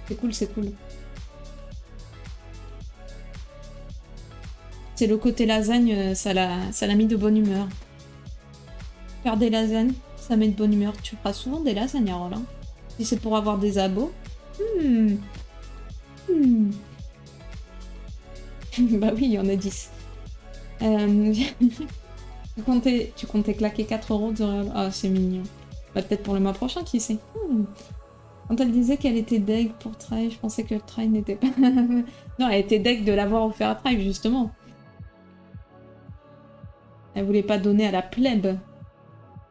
C'est cool, c'est cool. C'est le côté lasagne, ça l'a mis de bonne humeur. Faire des lasagnes, ça met de bonne humeur. Tu feras souvent des lasagnes, Roland. Si c'est pour avoir des abos. Bah oui, il y en a 10. Tu comptais claquer 4 euros de réal. Ah, c'est mignon. Bah, peut-être pour le mois prochain, qui sait. Quand elle disait qu'elle était deg pour Thrive, je pensais que le Thrive n'était pas... Non, elle était deg de l'avoir offert à Thrive, justement. Elle voulait pas donner à la plèbe.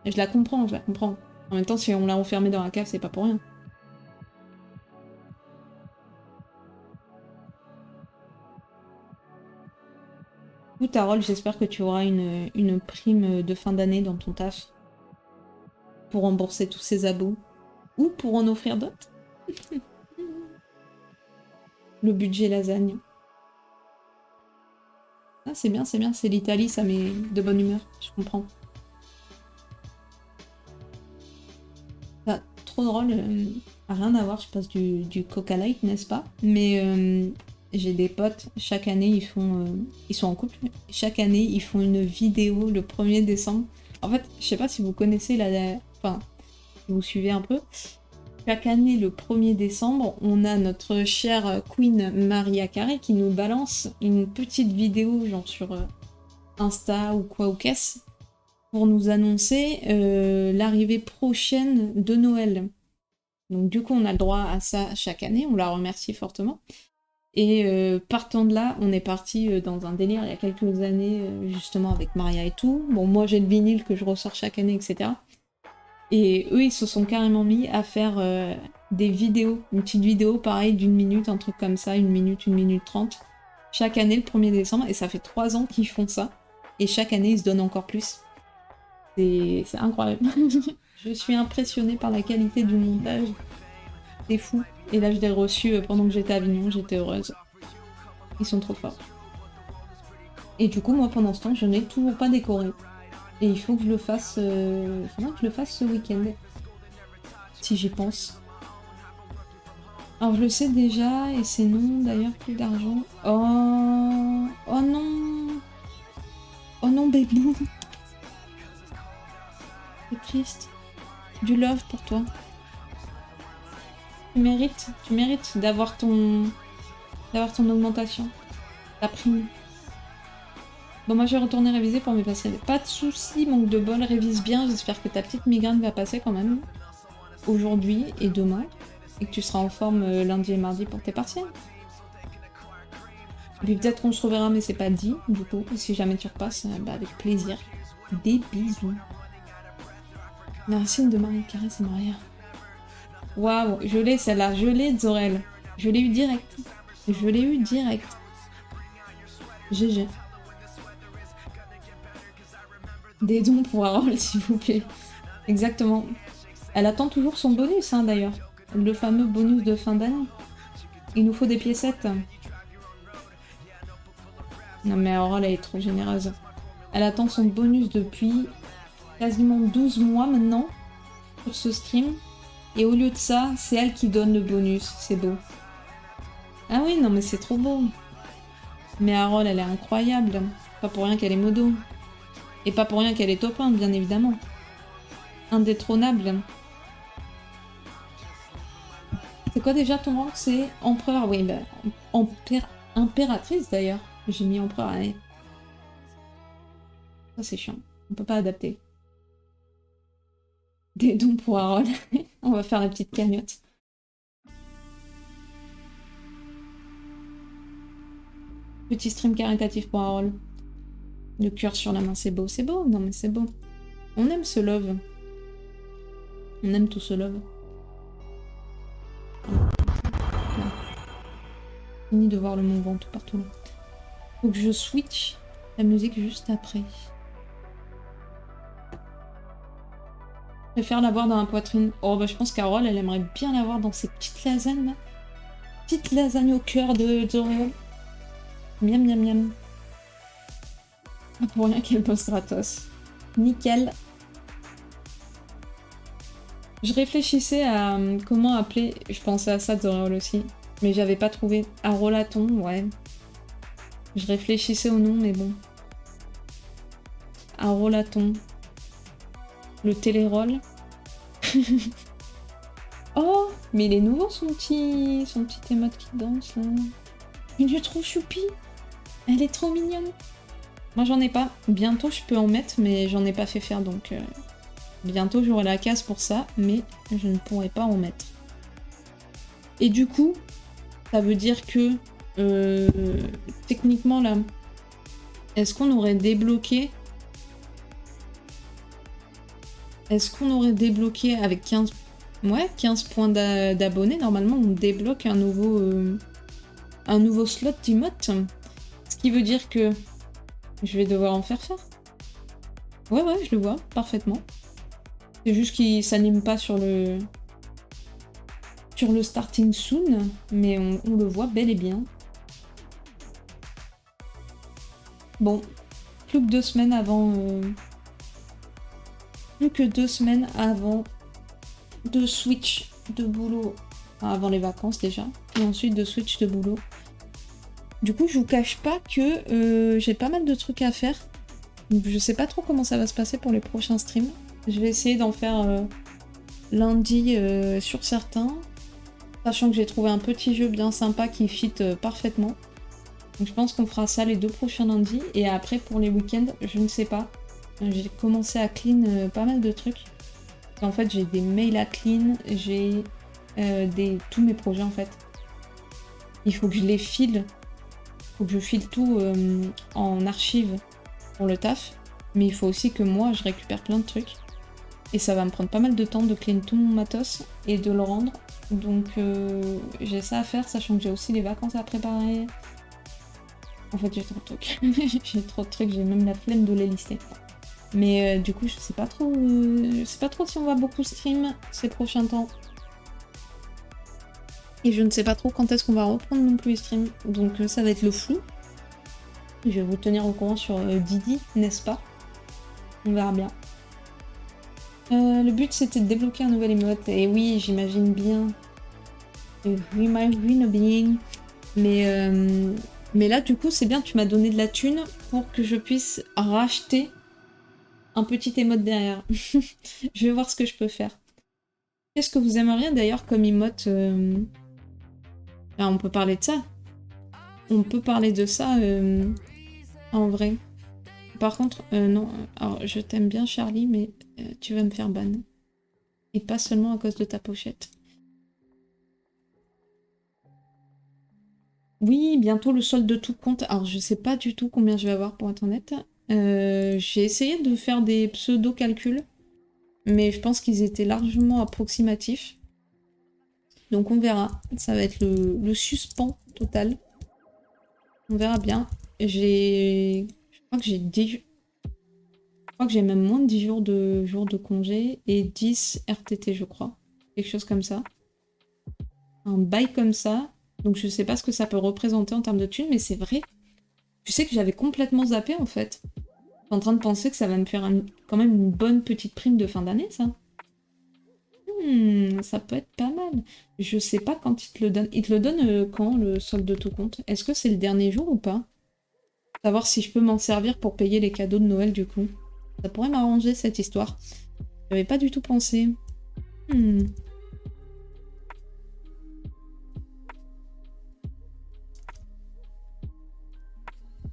Et je la comprends, je la comprends. En même temps, si on l'a enfermée dans la cave, c'est pas pour rien. Écoute, Harold, j'espère que tu auras une prime de fin d'année dans ton taf. Pour rembourser tous ces abos. Ou pour en offrir d'autres. Le budget lasagne. Ah, c'est bien, c'est l'Italie, ça met de bonne humeur, je comprends. Bah, trop drôle, rien à voir, je passe du Coca Light, n'est-ce pas? Mais j'ai des potes, chaque année, ils sont en couple, chaque année, ils font une vidéo le 1er décembre. En fait, je sais pas si vous connaissez enfin, si vous suivez un peu. Chaque année, le 1er décembre, on a notre chère Queen Maria Carey qui nous balance une petite vidéo, genre sur Insta ou quoi ou qu'est-ce, pour nous annoncer l'arrivée prochaine de Noël. Donc du coup, on a le droit à ça chaque année, on la remercie fortement. Et partant de là, on est parti dans un délire il y a quelques années, justement avec Maria et tout. Bon, moi j'ai le vinyle que je ressors chaque année, etc. Et eux, ils se sont carrément mis à faire des vidéos, une petite vidéo pareil d'une minute, un truc comme ça, 1 minute 30, chaque année le 1er décembre, et ça fait 3 ans qu'ils font ça. Et chaque année, ils se donnent encore plus. C'est incroyable. Je suis impressionnée par la qualité du montage. C'est fou. Et là, je l'ai reçu pendant que j'étais à Avignon, j'étais heureuse. Ils sont trop forts. Et du coup, moi, pendant ce temps, je n'ai toujours pas décoré. Et il faut que je le fasse, faudra que je le fasse ce week-end. Si j'y pense. Alors je le sais déjà, et c'est non, d'ailleurs, plus d'argent. Oh... Oh non. Oh non, bébou. C'est triste. Du love pour toi. Tu mérites d'avoir ton augmentation. Ta prime. Bon, moi je vais retourner réviser pour mes patients. Pas de soucis, manque de bol, révise bien. J'espère que ta petite migraine va passer quand même. Aujourd'hui et demain. Et que tu seras en forme lundi et mardi pour tes partiels. Et puis peut-être qu'on se reverra, mais c'est pas dit. Du coup, si jamais tu repasses, bah avec plaisir. Des bisous. La racine de Marie Carré, c'est Maria. Waouh, je l'ai celle-là. Je l'ai, Zorel. Je l'ai eu direct. Je l'ai eu direct. GG. Des dons pour Harold, s'il vous plaît. Exactement. Elle attend toujours son bonus, hein, d'ailleurs. Le fameux bonus de fin d'année. Il nous faut des piécettes. Non mais Harold, elle est trop généreuse. Elle attend son bonus depuis quasiment 12 mois maintenant sur ce stream. Et au lieu de ça, c'est elle qui donne le bonus. C'est beau. Ah oui, non mais c'est trop beau. Mais Harold, elle est incroyable. Pas pour rien qu'elle est modo. Et pas pour rien qu'elle est top 1, bien évidemment. Indétrônable. C'est quoi déjà ton rang? C'est empereur, oui, bah, impératrice d'ailleurs. J'ai mis empereur, allez. Ça c'est chiant. On peut pas adapter. Des dons pour Harold. On va faire la petite cagnotte. Petit stream caritatif pour Harold. Le cœur sur la main, c'est beau. C'est beau, non mais c'est beau. On aime ce love. On aime tout ce love. Voilà. Fini de voir le Mont Ventoux partout là. Faut que je switch la musique juste après. Je préfère l'avoir dans la poitrine. Oh bah je pense qu'Harold elle aimerait bien l'avoir dans ses petites lasagnes là. Petite lasagne au cœur d'Oreo. Miam miam miam. Pas pour rien qu'elle bosse gratos. Nickel. Je réfléchissais à comment appeler, je pensais à ça d'Oreo aussi, mais j'avais pas trouvé. Arolaton, ouais. Je réfléchissais au nom, mais bon. Arolaton. Le télérole. Oh, mais il est nouveau son petit émote qui danse là. Il est trop choupi. Elle est trop mignonne. Moi j'en ai pas. Bientôt je peux en mettre, mais j'en ai pas fait faire donc. Bientôt j'aurai la case pour ça, mais je ne pourrai pas en mettre. Et du coup, ça veut dire que techniquement là, est-ce qu'on aurait débloqué avec 15 points d'abonnés, normalement on débloque un nouveau slot d'emote. Ce qui veut dire que je vais devoir en faire faire. Ouais, je le vois, parfaitement. C'est juste qu'il s'anime pas sur le starting soon, mais on le voit bel et bien. Bon, plus que 2 semaines avant... Plus que 2 semaines avant de switch de boulot. Enfin, avant les vacances déjà. Et ensuite de switch de boulot. Du coup, je vous cache pas que j'ai pas mal de trucs à faire. Donc, je sais pas trop comment ça va se passer pour les prochains streams. Je vais essayer d'en faire lundi sur certains. Sachant que j'ai trouvé un petit jeu bien sympa qui fit parfaitement. Donc je pense qu'on fera ça les 2 prochains lundis. Et après pour les week-ends, je ne sais pas. J'ai commencé à clean pas mal de trucs. En fait j'ai des mails à clean, j'ai tous mes projets en fait. Il faut que je les file. Il faut que je file tout en archive pour le taf. Mais il faut aussi que moi je récupère plein de trucs. Et ça va me prendre pas mal de temps de clean tout mon matos et de le rendre. Donc j'ai ça à faire, sachant que j'ai aussi les vacances à préparer. En fait j'ai trop de trucs. J'ai trop de trucs, j'ai même la flemme de les lister. Mais du coup je sais pas trop si on va beaucoup stream ces prochains temps. Et je ne sais pas trop quand est-ce qu'on va reprendre non plus les streams. Donc ça va être le flou. Je vais vous tenir au courant sur Didi, n'est-ce pas? On verra bien. Le but c'était de débloquer un nouvel emote, et oui, j'imagine bien. J'imagine bien. Mais là, du coup, c'est bien, tu m'as donné de la thune pour que je puisse racheter un petit emote derrière. Je vais voir ce que je peux faire. Qu'est-ce que vous aimeriez d'ailleurs comme emote Ah, on peut parler de ça. On peut parler de ça en vrai. Par contre, non. Alors, je t'aime bien, Charlie, mais tu vas me faire ban. Et pas seulement à cause de ta pochette. Oui, bientôt le solde de tout compte. Alors, je sais pas du tout combien je vais avoir pour être honnête. J'ai essayé de faire des pseudo-calculs, mais je pense qu'ils étaient largement approximatifs. Donc on verra. Ça va être le suspens total. On verra bien. Je crois que j'ai 10... Je crois que j'ai même moins de 10 jours de congé et 10 RTT, je crois. Quelque chose comme ça. Un bail comme ça. Donc je sais pas ce que ça peut représenter en termes de thunes, mais c'est vrai. Tu sais que j'avais complètement zappé en fait. Je suis en train de penser que ça va me faire quand même une bonne petite prime de fin d'année, ça. Ça peut être pas mal. Je sais pas quand il te le donne. Il te le donne quand, le solde de tout compte? Est-ce que c'est le dernier jour ou pas? Savoir si je peux m'en servir pour payer les cadeaux de Noël du coup. Ça pourrait m'arranger cette histoire. J'avais pas du tout pensé.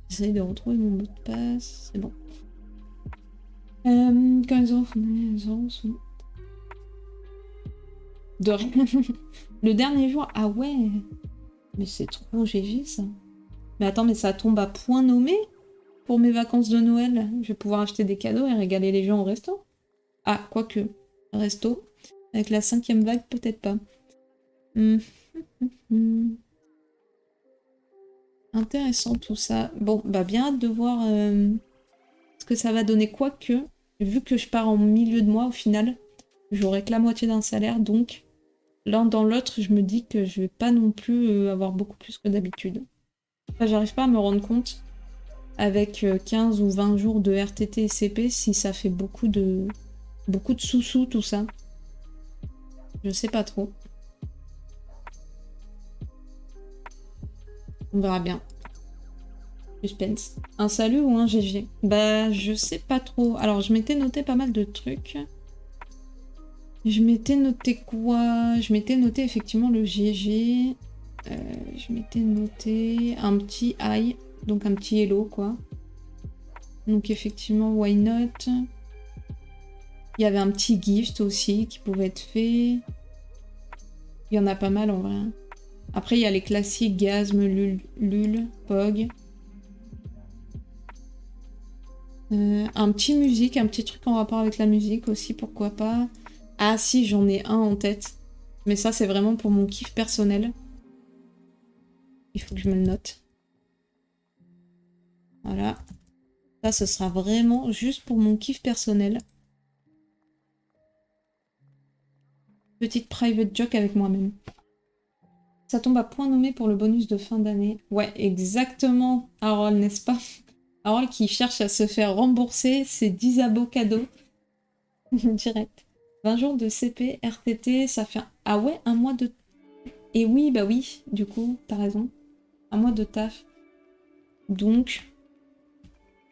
J'essaie de retrouver mon mot de passe. C'est bon. Quand les enfants sont... De rien. Le dernier jour, ah ouais. Mais c'est trop GG ça. Mais attends, mais ça tombe à point nommé pour mes vacances de Noël. Je vais pouvoir acheter des cadeaux et régaler les gens au resto. Ah, quoique. Resto. Avec la 5e vague, peut-être pas. Intéressant tout ça. Bon, bah bien hâte de voir ce que ça va donner. Quoique, vu que je pars en milieu de mois au final, j'aurai que la moitié d'un salaire, donc l'un dans l'autre, je me dis que je vais pas non plus avoir beaucoup plus que d'habitude. Enfin, j'arrive pas à me rendre compte avec 15 ou 20 jours de RTT et CP si ça fait beaucoup de sous-sous tout ça. Je sais pas trop. On verra bien. Suspense. Un salut ou un GG? Bah, je sais pas trop. Alors, je m'étais noté pas mal de trucs. Je m'étais noté quoi? Je m'étais noté effectivement le GG. Je m'étais noté un petit I, donc un petit hello, quoi. Donc, effectivement, why not? Il y avait un petit gift aussi qui pouvait être fait. Il y en a pas mal en vrai. Après, il y a les classiques Gasm, Lul, Pog. Un petit musique, un petit truc en rapport avec la musique aussi, pourquoi pas. Ah si, j'en ai un en tête. Mais ça, c'est vraiment pour mon kiff personnel. Il faut que je me le note. Voilà. Ça, ce sera vraiment juste pour mon kiff personnel. Petite private joke avec moi-même. Ça tombe à point nommé pour le bonus de fin d'année. Ouais, exactement, Harold, n'est-ce pas? Harold qui cherche à se faire rembourser ses 10 abos cadeaux. Direct. 20 jours de CP, RTT, ça fait... Ah ouais, un mois de... Et oui, bah oui, du coup, t'as raison. Un mois de taf. Donc,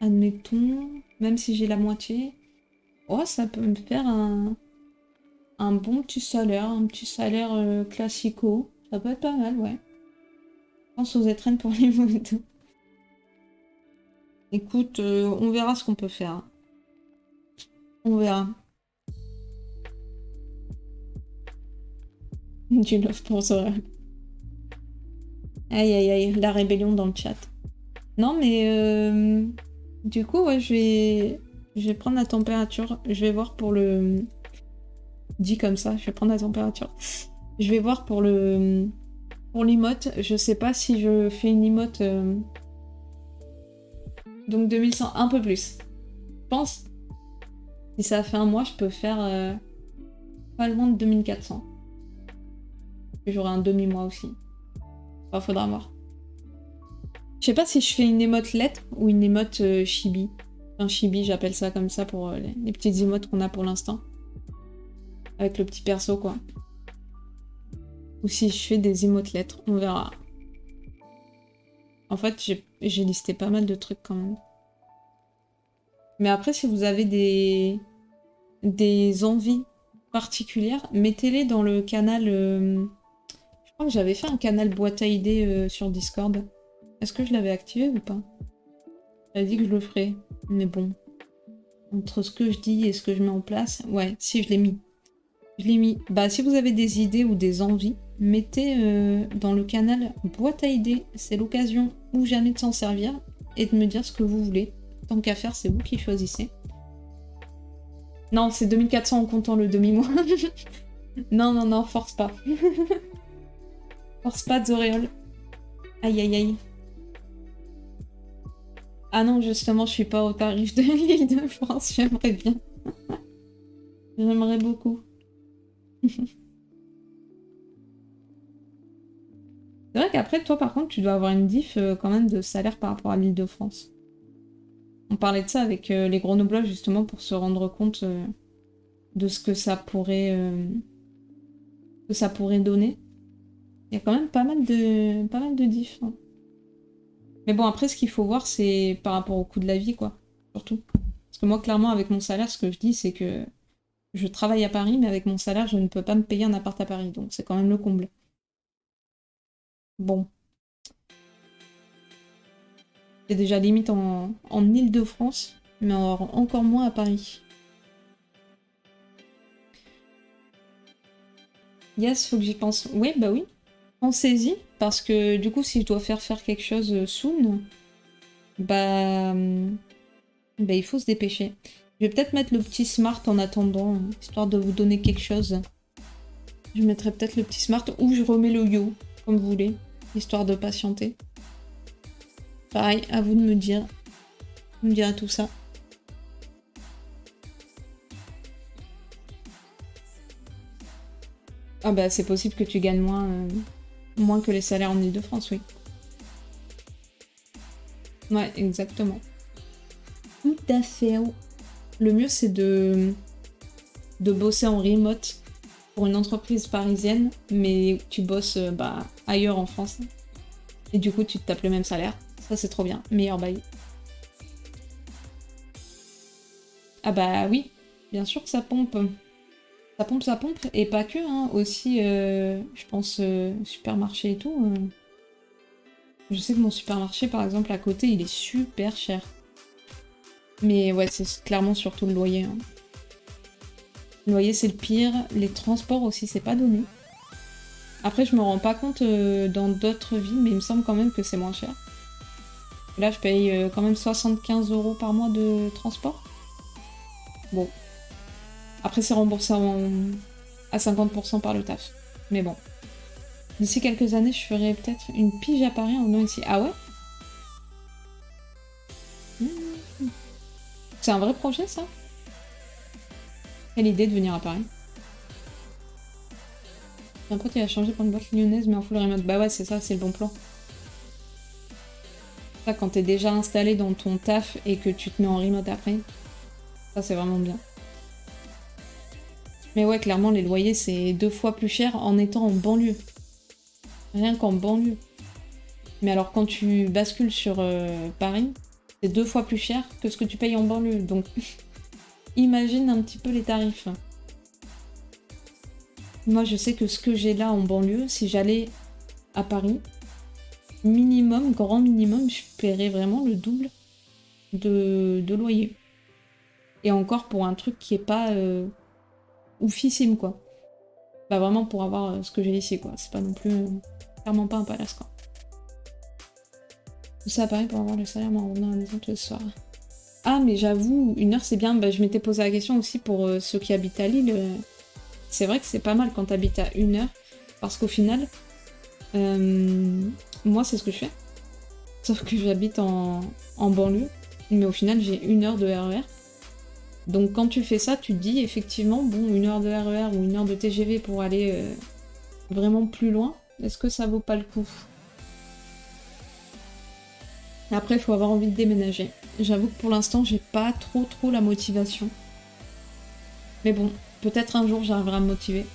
admettons, même si j'ai la moitié, oh, ça peut me faire un bon petit salaire, un petit salaire classico. Ça peut être pas mal, ouais. Je pense aux étrennes pour les motos. Écoute, on verra ce qu'on peut faire. On verra. Du love pour Zora. Aïe aïe aïe, la rébellion dans le chat. Non mais du coup ouais je vais prendre la température. Je vais voir pour le dit comme ça, je vais prendre la température. Je vais voir pour le pour l'emote. Je sais pas si je fais une emote donc 2100 un peu plus. Je pense si ça fait un mois, je peux faire pas loin de 2400. J'aurai un demi-mois aussi. Enfin, faudra voir. Je sais pas si je fais une émote lettre ou une émote chibi. Enfin, chibi, j'appelle ça comme ça pour les petites émotes qu'on a pour l'instant. Avec le petit perso, quoi. Ou si je fais des émotes lettres, on verra. En fait, j'ai listé pas mal de trucs quand même. Mais après, si vous avez des envies particulières, mettez-les dans le canal... Je crois que j'avais fait un canal boîte à idées sur Discord. Est-ce que je l'avais activé ou pas? J'avais dit que je le ferais. Mais bon. Entre ce que je dis et ce que je mets en place... Ouais, si, je l'ai mis. Je l'ai mis. Bah, si vous avez des idées ou des envies, mettez dans le canal boîte à idées. C'est l'occasion ou jamais de s'en servir et de me dire ce que vous voulez. Tant qu'à faire, c'est vous qui choisissez. Non, c'est 2400 en comptant le demi-mois. Non, non, non, force pas. Force pas, Zoréole. Aïe, aïe, aïe. Ah non, justement, je suis pas au tarif de l'île de France. J'aimerais bien. J'aimerais beaucoup. C'est vrai qu'après, toi, par contre, tu dois avoir une diff quand même de salaire par rapport à l'île de France. On parlait de ça avec les Grenoblois, justement, pour se rendre compte de ce que ça pourrait donner. Il y a quand même pas mal de diff. Hein. Mais bon, après, ce qu'il faut voir, c'est par rapport au coût de la vie, quoi. Surtout. Parce que moi, clairement, avec mon salaire, ce que je dis, c'est que je travaille à Paris, mais avec mon salaire, je ne peux pas me payer un appart à Paris. Donc, c'est quand même le comble. Bon. C'est déjà limite en Île-de-France, mais encore moins à Paris. Yes, faut que j'y pense. Oui, bah oui. Pensez-y, parce que du coup, si je dois faire quelque chose soon, bah, bah il faut se dépêcher. Je vais peut-être mettre le petit smart en attendant, histoire de vous donner quelque chose. Je mettrai peut-être le petit smart, ou je remets le yo, comme vous voulez, histoire de patienter. Pareil, à vous de me dire. Vous me direz tout ça. Ah Ah bah c'est possible que tu gagnes moins que les salaires en Ile-de-France, oui. Ouais, exactement. Tout à fait. Le mieux, c'est de bosser en remote pour une entreprise parisienne, mais tu bosses ailleurs en France. Et du coup, tu te tapes le même salaire. Ça, c'est trop bien. Meilleur bail. Ah bah oui, bien sûr que ça pompe. Ça pompe, ça pompe. Et pas que, hein. Aussi, je pense, supermarché et tout. Je sais que mon supermarché, par exemple, à côté, il est super cher. Mais ouais, c'est clairement surtout le loyer. Hein. Le loyer, c'est le pire. Les transports aussi, c'est pas donné. Après, je me rends pas compte dans d'autres villes, mais il me semble quand même que c'est moins cher. Là, je paye quand même 75 € par mois de transport. Bon. Après, c'est remboursé à 50% par le taf. Mais bon. D'ici quelques années, je ferai peut-être une pige à Paris en venant ici. Ah ouais? C'est un vrai projet, ça? Quelle idée de venir à Paris. Un pote, il a changé pour une boîte lyonnaise, mais en full remote. Bah ouais, c'est ça, c'est le bon plan. Ça, quand t'es déjà installé dans ton taf et que tu te mets en remote après, ça, c'est vraiment bien. Mais ouais, clairement, les loyers, c'est 2 fois plus cher en étant en banlieue. Rien qu'en banlieue. Mais alors, quand tu bascules sur Paris, c'est 2 fois plus cher que ce que tu payes en banlieue. Donc, imagine un petit peu les tarifs. Moi, je sais que ce que j'ai là en banlieue, si j'allais à Paris, minimum, grand minimum, je paierais vraiment le double de loyer. Et encore pour un truc qui est pas oufissime, quoi. Bah vraiment pour avoir ce que j'ai ici, quoi. C'est pas non plus... clairement pas un palace, quoi. Tout ça à Paris pour avoir le salaire, mais en revenant à la maison tous les soirs. Ah, mais j'avoue, 1 heure, c'est bien. Bah, je m'étais posé la question aussi pour ceux qui habitent à Lille. C'est vrai que c'est pas mal quand t'habites à 1 heure. Parce qu'au final, moi, c'est ce que je fais. Sauf que j'habite en banlieue. Mais au final, j'ai 1 heure de RER. Donc quand tu fais ça, tu te dis effectivement, bon, 1 heure de RER ou 1 heure de TGV pour aller vraiment plus loin, est-ce que ça vaut pas le coup? Après, il faut avoir envie de déménager. J'avoue que pour l'instant, j'ai pas trop la motivation. Mais bon, peut-être un jour j'arriverai à me motiver.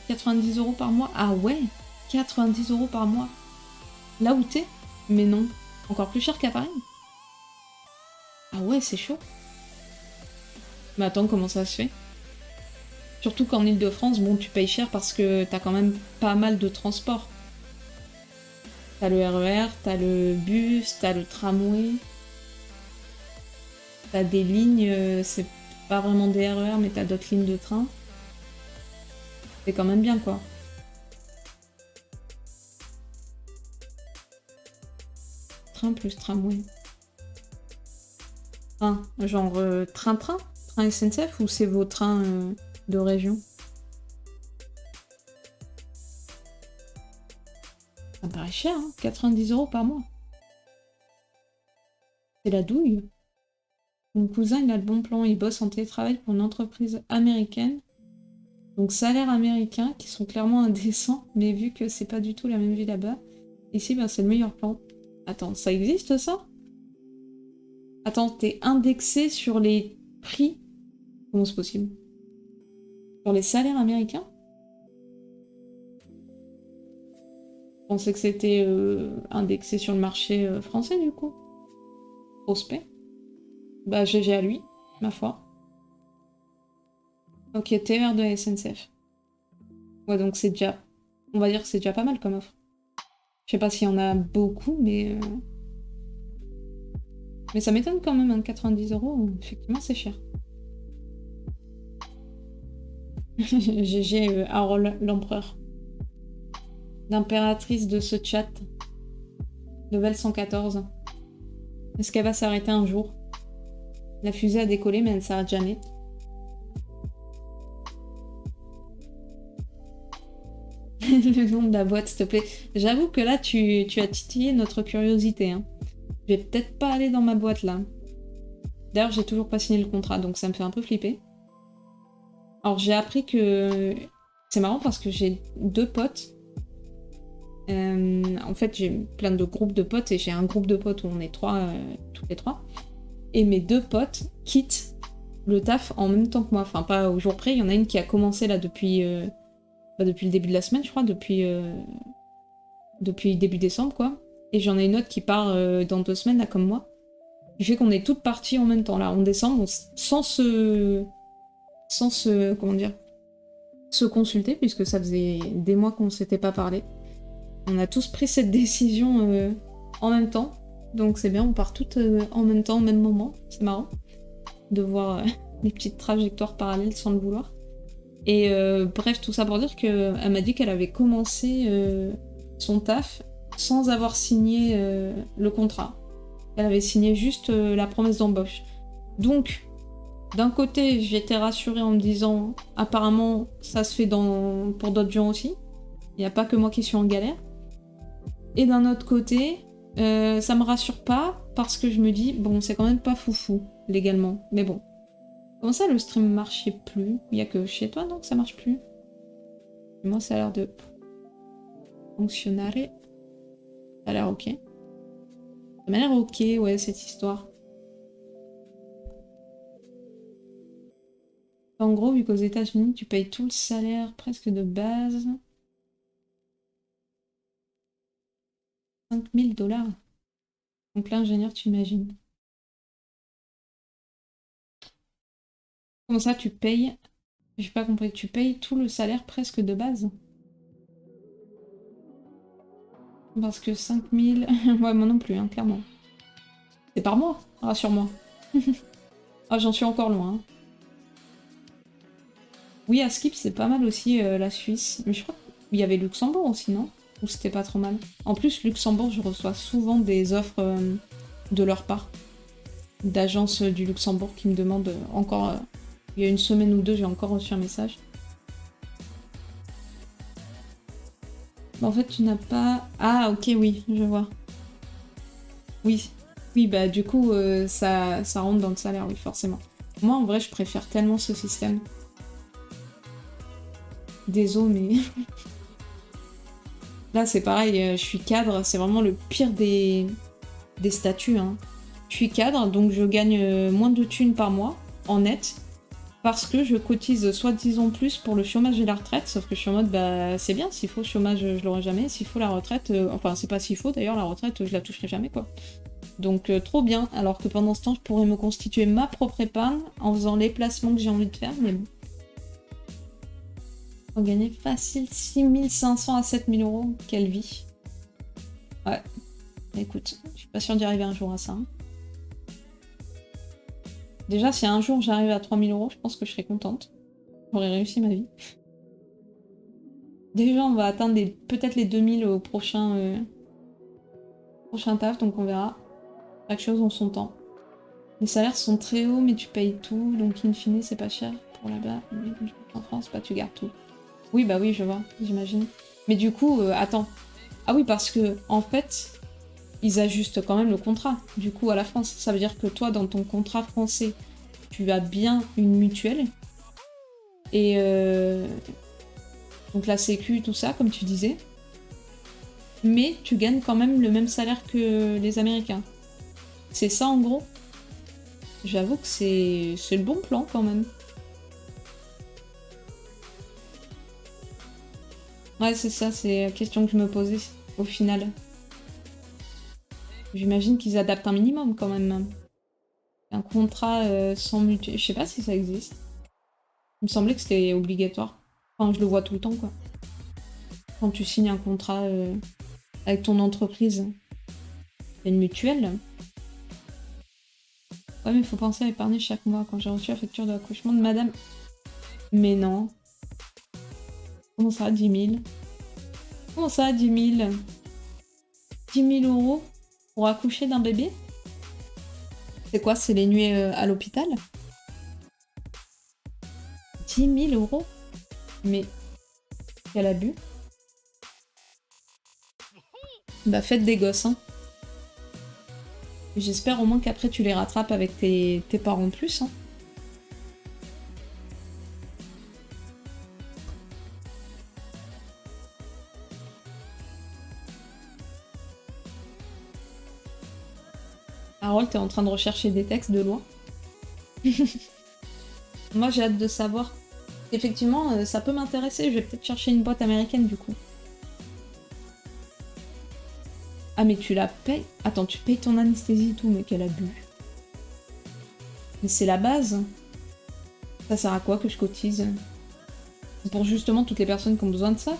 90 € par mois? Ah ouais, 90 € par mois. Là où t'es? Mais non. Encore plus cher qu'à Paris? Ah ouais, c'est chaud. Mais attends, comment ça se fait? Surtout qu'en Ile-de-France, bon, tu payes cher parce que t'as quand même pas mal de transports. T'as le RER, t'as le bus, t'as le tramway. T'as des lignes, c'est pas vraiment des RER, mais t'as d'autres lignes de train. C'est quand même bien, quoi. Train plus tramway. Train, genre train-train? Train SNCF ou c'est vos trains de région? Ça me paraît cher, hein, 90 € par mois. C'est la douille. Mon cousin, il a le bon plan, il bosse en télétravail pour une entreprise américaine. Donc salaire américain, qui sont clairement indécents, mais vu que c'est pas du tout la même vie là-bas, ici, ben, c'est le meilleur plan. Attends, ça existe ça? Attends, t'es indexé sur les prix? Comment c'est possible? Sur les salaires américains? Je pensais que c'était indexé sur le marché français, du coup. Prospect. Bah, GG à lui, ma foi. Ok, TER de la SNCF. Ouais, donc c'est déjà... On va dire que c'est déjà pas mal comme offre. Je sais pas s'il y en a beaucoup, mais... Mais ça m'étonne quand même, hein, 90 €, effectivement, c'est cher. GG Harold l'empereur. L'impératrice de ce chat. Level 114. Est-ce qu'elle va s'arrêter un jour? La fusée a décollé, mais elle ne s'arrête jamais. Le nom de la boîte, s'il te plaît. J'avoue que là, tu as titillé notre curiosité. Hein. Je vais peut-être pas aller dans ma boîte, là. D'ailleurs, j'ai toujours pas signé le contrat, donc ça me fait un peu flipper. Alors, j'ai appris que C'est marrant parce que j'ai 2 potes. En fait, j'ai plein de groupes de potes et j'ai un groupe de potes où on est 3, toutes les 3. Et mes 2 potes quittent le taf en même temps que moi. Enfin, pas au jour près. Il y en a une qui a commencé là depuis le début de la semaine, je crois, depuis début décembre, quoi. Et j'en ai une autre qui part dans 2 semaines, là, comme moi. Ce qui fait qu'on est toutes parties en même temps, là, en décembre, sans se... comment dire, se consulter, puisque ça faisait des mois qu'on s'était pas parlé. On a tous pris cette décision en même temps. Donc c'est bien, on part toutes en même temps, au même moment. C'est marrant de voir les petites trajectoires parallèles sans le vouloir. Et bref, tout ça pour dire qu'elle m'a dit qu'elle avait commencé son taf sans avoir signé le contrat. Elle avait signé juste la promesse d'embauche. Donc, d'un côté, j'étais rassurée en me disant apparemment, ça se fait pour d'autres gens aussi. Il n'y a pas que moi qui suis en galère. Et d'un autre côté, ça me rassure pas parce que je me dis, bon, c'est quand même pas foufou légalement. Mais bon. Comment ça, le stream marchait plus? Il y a que chez toi, non, que ça marche plus? Moi, ça a l'air de fonctionner. Ça a l'air ok. Ça m'a l'air ok, ouais, cette histoire. En gros, vu qu'aux États-Unis, tu payes tout le salaire presque de base. 5000 $. Donc l'ingénieur, tu imagines. Comment ça, tu payes? J'ai pas compris. Tu payes tout le salaire presque de base? Parce que 5000... ouais, moi non plus, hein, clairement. C'est par mois, rassure-moi. Ah, j'en suis encore loin. Hein. Oui, à Skip, c'est pas mal aussi, la Suisse. Mais je crois qu'il y avait Luxembourg aussi, non? Ou c'était pas trop mal? En plus, Luxembourg, je reçois souvent des offres de leur part. D'agences du Luxembourg qui me demandent encore... il y a une semaine ou 2, j'ai encore reçu un message. En fait, tu n'as pas... Ah, ok, oui, je vois. Oui. Oui, bah du coup, ça rentre dans le salaire, oui, forcément. Moi, en vrai, je préfère tellement ce système. Désolé, mais... Là, c'est pareil, je suis cadre, c'est vraiment le pire des statuts. Hein. Je suis cadre, donc je gagne moins de thunes par mois, en net, parce que je cotise soi-disant plus pour le chômage et la retraite, sauf que je suis en mode, bah c'est bien, s'il faut le chômage, je l'aurai jamais, s'il faut la retraite, enfin c'est pas s'il faut d'ailleurs, la retraite, je la toucherai jamais, quoi. Donc trop bien, alors que pendant ce temps, je pourrais me constituer ma propre épargne en faisant les placements que j'ai envie de faire, mais bon. On gagner facile 6500 à 7000 €, quelle vie. Ouais, écoute, je suis pas sûre d'y arriver un jour à ça. Hein. Déjà, si un jour j'arrive à 3000 €, je pense que je serai contente. J'aurais réussi ma vie. Déjà, on va atteindre peut-être les 2000 au prochain taf, donc on verra. Chaque chose en son temps. Les salaires sont très hauts, mais tu payes tout, donc in fine, c'est pas cher pour là-bas. En France, bah tu gardes tout. Oui, bah oui, je vois, j'imagine. Mais du coup, attends. Ah oui, parce que, en fait, ils ajustent quand même le contrat, du coup, à la France. Ça veut dire que toi, dans ton contrat français, tu as bien une mutuelle. Et donc la sécu, tout ça, comme tu disais. Mais tu gagnes quand même le même salaire que les Américains. C'est ça, en gros. J'avoue que c'est le bon plan, quand même. Ouais, c'est ça, c'est la question que je me posais, au final. J'imagine qu'ils adaptent un minimum, quand même. Un contrat sans mutuelle. Je sais pas si ça existe. Il me semblait que c'était obligatoire. Enfin, je le vois tout le temps, quoi. Quand tu signes un contrat avec ton entreprise, il y a une mutuelle. Ouais, mais faut penser à épargner chaque mois. Quand j'ai reçu la facture d'accouchement de madame... Mais non. Comment ça, 10 000? Comment ça, 10 000? 10 000 € pour accoucher d'un bébé? C'est quoi, c'est les nuits à l'hôpital? 10 000 €? Mais quel abus. Bah faites des gosses, hein. J'espère au moins qu'après tu les rattrapes avec tes parents plus, hein. Harold, t'es en train de rechercher des textes de loi. Moi, j'ai hâte de savoir. Effectivement, ça peut m'intéresser. Je vais peut-être chercher une boîte américaine, du coup. Ah, mais tu la payes? Attends, tu payes ton anesthésie et tout, mais quel abus. Mais c'est la base. Ça sert à quoi que je cotise? C'est pour justement toutes les personnes qui ont besoin de ça?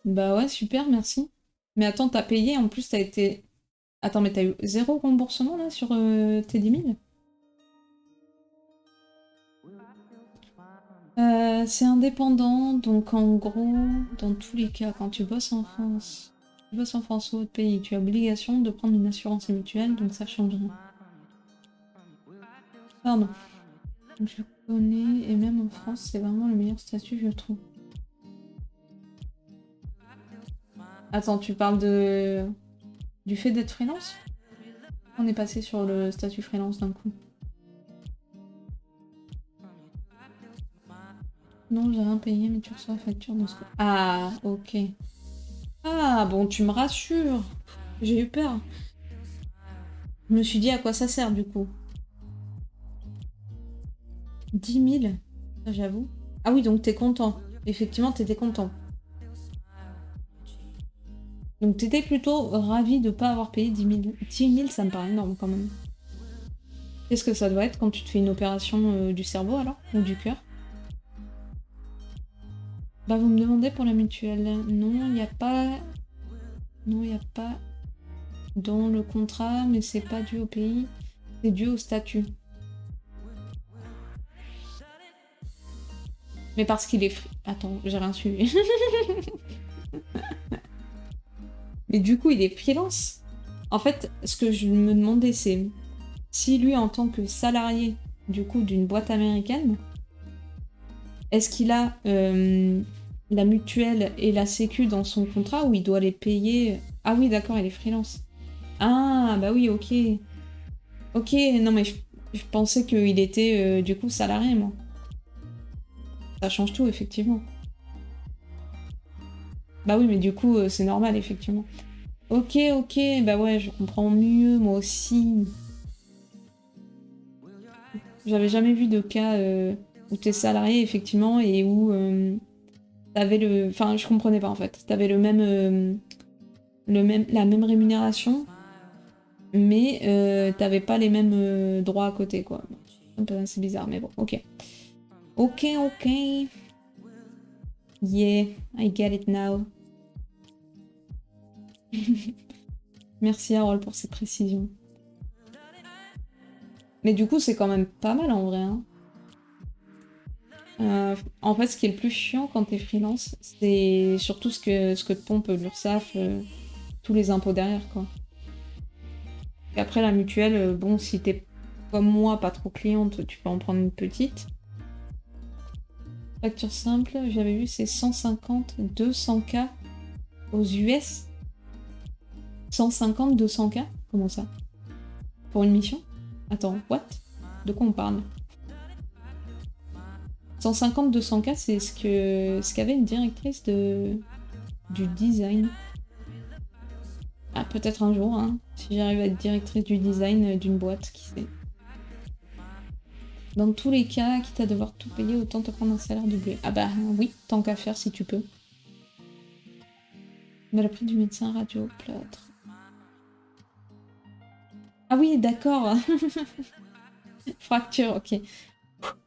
Bah ouais, super, merci. Mais attends, t'as payé, en plus t'as été... Attends, mais t'as eu 0 remboursement, là, sur tes 10 000? C'est indépendant, donc en gros, dans tous les cas, quand tu bosses en France, ou autre pays, tu as obligation de prendre une assurance mutuelle, donc ça change rien. Pardon. Je connais, et même en France, c'est vraiment le meilleur statut, je trouve. Attends, tu parles du fait d'être freelance? On est passé sur le statut freelance d'un coup. Non, j'ai rien payé, mais tu reçois la facture dans ce cas. Ah, ok. Ah, bon, tu me rassures. J'ai eu peur. Je me suis dit à quoi ça sert, du coup. 10 000? Ça, j'avoue. Ah oui, donc t'es content. Effectivement, t'étais content. Donc t'étais plutôt ravi de pas avoir payé 10 000. 10 000, ça me paraît énorme quand même. Qu'est-ce que ça doit être quand tu te fais une opération du cerveau, alors? Ou du cœur? Bah, vous me demandez pour la mutuelle. Non, il n'y a pas... Non, il n'y a pas dans le contrat, mais c'est pas dû au pays. C'est dû au statut. Mais parce qu'il est free. Attends, j'ai rien suivi. Mais du coup, il est freelance. En fait, ce que je me demandais, c'est si lui, en tant que salarié, du coup, d'une boîte américaine, est-ce qu'il a la mutuelle et la sécu dans son contrat ou il doit les payer? Ah oui, d'accord, il est freelance. Ah, bah oui, ok. Ok, non mais je pensais qu'il était du coup salarié, moi. Ça change tout, effectivement. Bah oui, mais du coup, c'est normal, effectivement. Ok, ok, bah ouais, je comprends mieux, moi aussi. J'avais jamais vu de cas où t'es salarié, effectivement, et où t'avais le... Enfin, je comprenais pas, en fait. T'avais la même rémunération, mais t'avais pas les mêmes droits à côté, quoi. C'est bizarre, mais bon, ok. Ok, ok. Yeah, I get it now. Merci Harold pour ces précisions. Mais du coup, c'est quand même pas mal en vrai. Hein. En fait, ce qui est le plus chiant quand t'es freelance, c'est surtout ce que te pompe l'URSSAF, tous les impôts derrière, quoi. Et après, la mutuelle, bon, si t'es comme moi, pas trop cliente, tu peux en prendre une petite. Facture simple, j'avais vu, c'est 150, 200K aux US. 150, 200K? Comment ça? Pour une mission? Attends, what? De quoi on parle? 150, 200K, c'est ce qu'avait une directrice du design. Ah, peut-être un jour, hein, si j'arrive à être directrice du design d'une boîte, qui sait. Dans tous les cas, quitte à devoir tout payer, autant te prendre un salaire doublé. Ah bah oui, tant qu'à faire si tu peux. Mais le prix du médecin radio, plâtre. Ah oui, d'accord. Fracture, ok.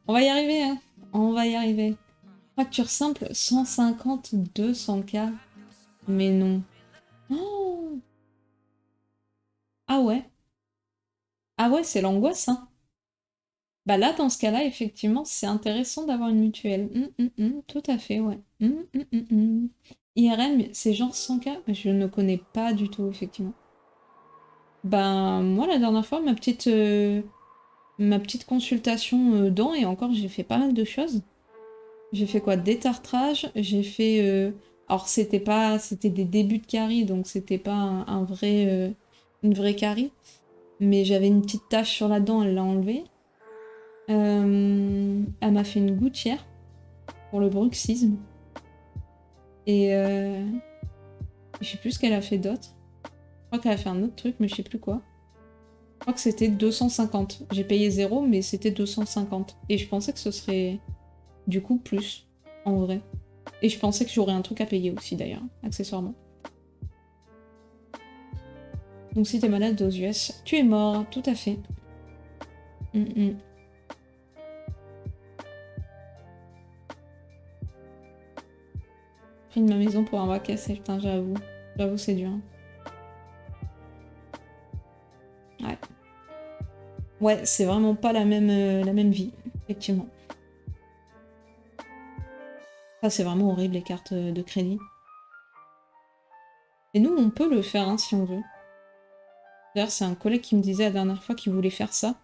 On va y arriver, hein. On va y arriver. Fracture simple, 150, 200K. Mais non. Oh. Ah ouais. Ah ouais, c'est l'angoisse, hein. Bah là, dans ce cas-là, effectivement, c'est intéressant d'avoir une mutuelle. Tout à fait, ouais. IRM, c'est genre 100K? Je ne connais pas du tout, effectivement. Ben, moi, la dernière fois, ma petite consultation dents, et encore, j'ai fait pas mal de choses. J'ai fait quoi? Détartrage, j'ai fait... alors, c'était des débuts de carie, donc c'était pas une vraie carie. Mais j'avais une petite tache sur la dent, elle l'a enlevée. Elle m'a fait une gouttière pour le bruxisme. Et je sais plus ce qu'elle a fait d'autre. crois qu'elle a fait un autre truc, mais je sais plus quoi. Je crois que c'était 250. J'ai payé 0, mais c'était 250. Et je pensais que ce serait du coup plus, en vrai. Et je pensais que j'aurais un truc à payer aussi d'ailleurs, accessoirement. Donc si t'es malade aux US, tu es mort, tout à fait. Prix de ma maison pour un bras cassé, putain, j'avoue. J'avoue, c'est dur. Ouais. Ouais, c'est vraiment pas la même vie, effectivement. Ça, c'est vraiment horrible, les cartes de crédit. Et nous, on peut le faire, hein, si on veut. D'ailleurs, c'est un collègue qui me disait la dernière fois qu'il voulait faire ça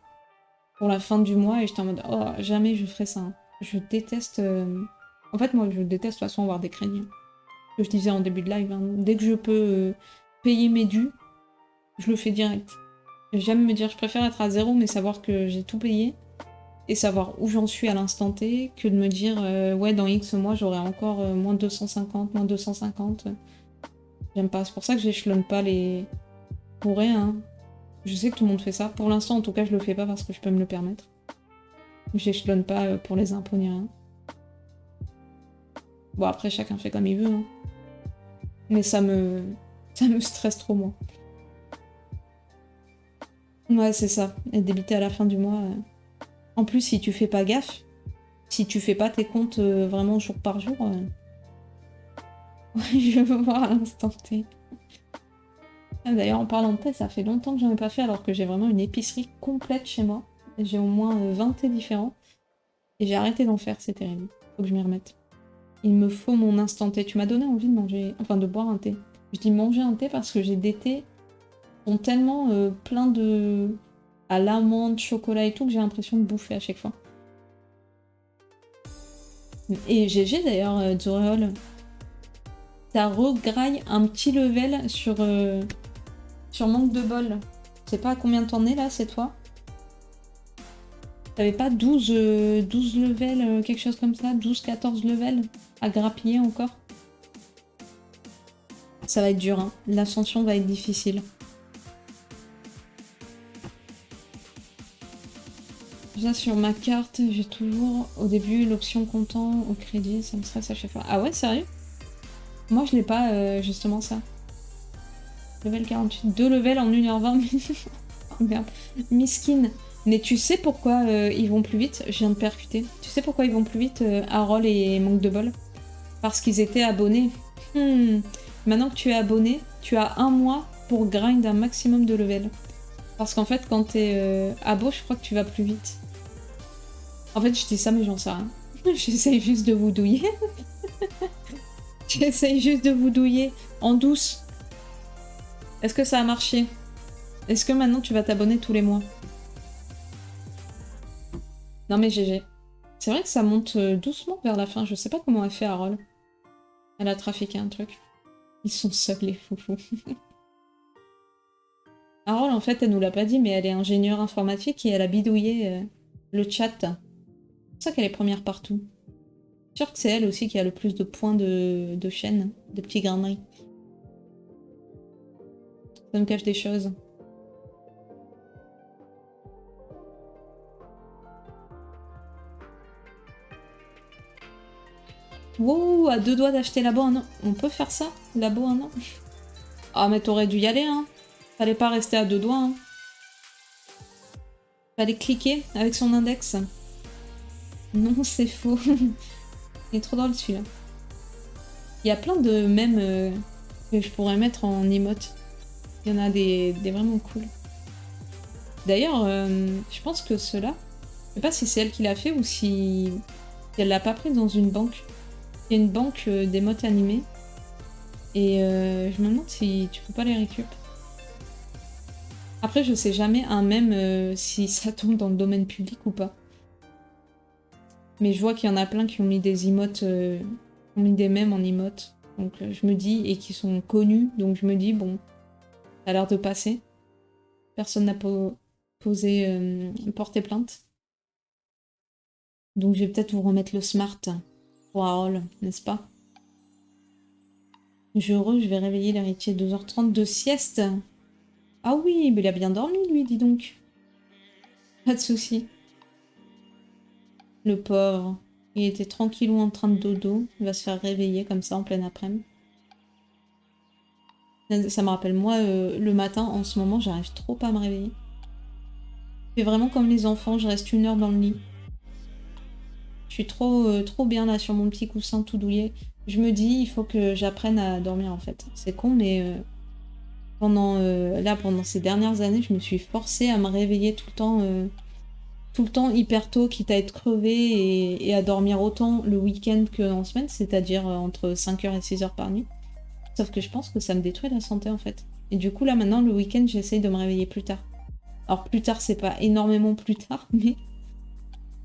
pour la fin du mois, et j'étais en mode, oh, jamais je ferai ça. Hein. Je déteste... En fait, moi, je déteste de toute façon avoir des crédits. Hein. Ce que je disais en début de live, hein. Dès que je peux payer mes dus, je le fais direct. J'aime me dire, je préfère être à 0, mais savoir que j'ai tout payé, et savoir où j'en suis à l'instant T, que de me dire, ouais, dans X mois, j'aurai encore moins 250, moins 250. J'aime pas. C'est pour ça que j'échelonne pas les... Pour rien, hein. Je sais que tout le monde fait ça. Pour l'instant, en tout cas, je le fais pas parce que je peux me le permettre. J'échelonne pas pour les impôts ni rien. Bon, après, chacun fait comme il veut. Hein. Mais ça me stresse trop, moi. Ouais, c'est ça. Être débité à la fin du mois. En plus, si tu fais pas gaffe, si tu fais pas tes comptes vraiment jour par jour... je veux voir à l'instant T. Ah, d'ailleurs, en parlant de thé, ça fait longtemps que j'en ai pas fait alors que j'ai vraiment une épicerie complète chez moi. J'ai au moins 20 thés différents. Et j'ai arrêté d'en faire, c'est terrible. Faut que je m'y remette. Il me faut mon instant thé. Tu m'as donné envie de manger, enfin de boire un thé. Je dis manger un thé parce que j'ai des thés qui sont tellement plein de... à l'amande, chocolat et tout que j'ai l'impression de bouffer à chaque fois. Et GG d'ailleurs, Zoreol. T'as regraille un petit level sur manque de bol. Je sais pas à combien t'en es là cette fois. T'avais pas 12 levels, quelque chose comme ça, 12-14 levels à grappiller encore. Ça va être dur, hein. L'ascension va être difficile. Déjà sur ma carte, j'ai toujours au début l'option comptant au crédit, ça me stresse à chaque fois. Ah ouais, sérieux? Moi je l'ai pas justement ça. Level 48, 2 levels en 1h20. Oh merde, miskin. Mais tu sais pourquoi ils vont plus vite? Je viens de percuter. Tu sais pourquoi ils vont plus vite, Harold et Manque de Bol? Parce qu'ils étaient abonnés. Maintenant que tu es abonné, tu as un mois pour grind un maximum de level. Parce qu'en fait, quand t'es abo, je crois que tu vas plus vite. En fait, je dis ça, mais j'en sais rien. J'essaye juste de vous douiller. J'essaye juste de vous douiller en douce. Est-ce que ça a marché? Est-ce que maintenant tu vas t'abonner tous les mois? Non mais GG. C'est vrai que ça monte doucement vers la fin. Je sais pas comment elle fait Harold. Elle a trafiqué un truc. Ils sont seuls les foufous. Harold, en fait, elle nous l'a pas dit, mais elle est ingénieure informatique et elle a bidouillé le chat. C'est pour ça qu'elle est première partout. Je suis sûre que c'est elle aussi qui a le plus de points de chaîne, de petits graineries. Ça me cache des choses. Wow, à 2 doigts d'acheter labo un an. On peut faire ça? Labo un an? Ah, mais t'aurais dû y aller, hein. Fallait pas rester à 2 doigts, hein. Fallait cliquer avec son index. Non, c'est faux. Il est trop drôle celui-là. Il y a plein de mèmes que je pourrais mettre en emote. Il y en a des vraiment cool. D'ailleurs, je pense que ceux-là, je sais pas si c'est elle qui l'a fait ou si elle l'a pas pris dans une banque. Il y a une banque d'émotes animées. Et je me demande si tu peux pas les récup. Après, je sais jamais un mème si ça tombe dans le domaine public ou pas. Mais je vois qu'il y en a plein qui ont mis des emotes, ont mis des mèmes en emote. Donc je me dis, et qui sont connus, donc je me dis, bon, ça a l'air de passer. Personne n'a porté plainte. Donc je vais peut-être vous remettre le smart pour Harold, n'est-ce pas? Je suis heureux, je vais réveiller l'héritier 2h30 de sieste. Ah oui, mais il a bien dormi, lui, dis donc. Pas de souci. Le pauvre. Il était tranquillou en train de dodo. Il va se faire réveiller comme ça en pleine après-midi. Ça me rappelle, moi, le matin, en ce moment, j'arrive trop pas à me réveiller. Je fais vraiment comme les enfants, je reste 1 heure dans le lit. Je suis trop bien là sur mon petit coussin tout douillet. Je me dis, il faut que j'apprenne à dormir en fait. C'est con, mais pendant ces dernières années, je me suis forcée à me réveiller tout le temps hyper tôt, quitte à être crevée et à dormir autant le week-end qu'en semaine, c'est-à-dire entre 5 heures et 6 heures par nuit. Sauf que je pense que ça me détruit la santé en fait. Et du coup, là maintenant, le week-end, j'essaye de me réveiller plus tard. Alors, plus tard, c'est pas énormément plus tard, mais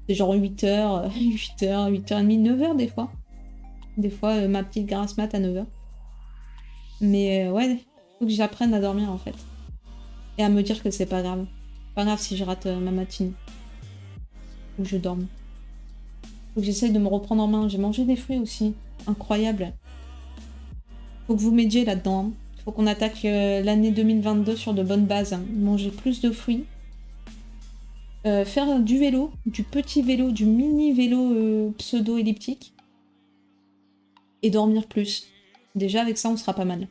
c'est genre 8h, 8h, 8h30, 9h des fois. Des fois, ma petite grasse mat à 9h. Mais ouais, faut que j'apprenne à dormir en fait. Et à me dire que c'est pas grave. Pas grave si je rate ma matinée. Faut que je dorme. Faut que j'essaye de me reprendre en main. J'ai mangé des fruits aussi. Incroyable. Faut que vous m'aidiez là-dedans. Hein. Faut qu'on attaque l'année 2022 sur de bonnes bases. Hein. Manger plus de fruits. Faire du vélo, du petit vélo, du mini vélo pseudo-elliptique. Et dormir plus. Déjà avec ça on sera pas mal.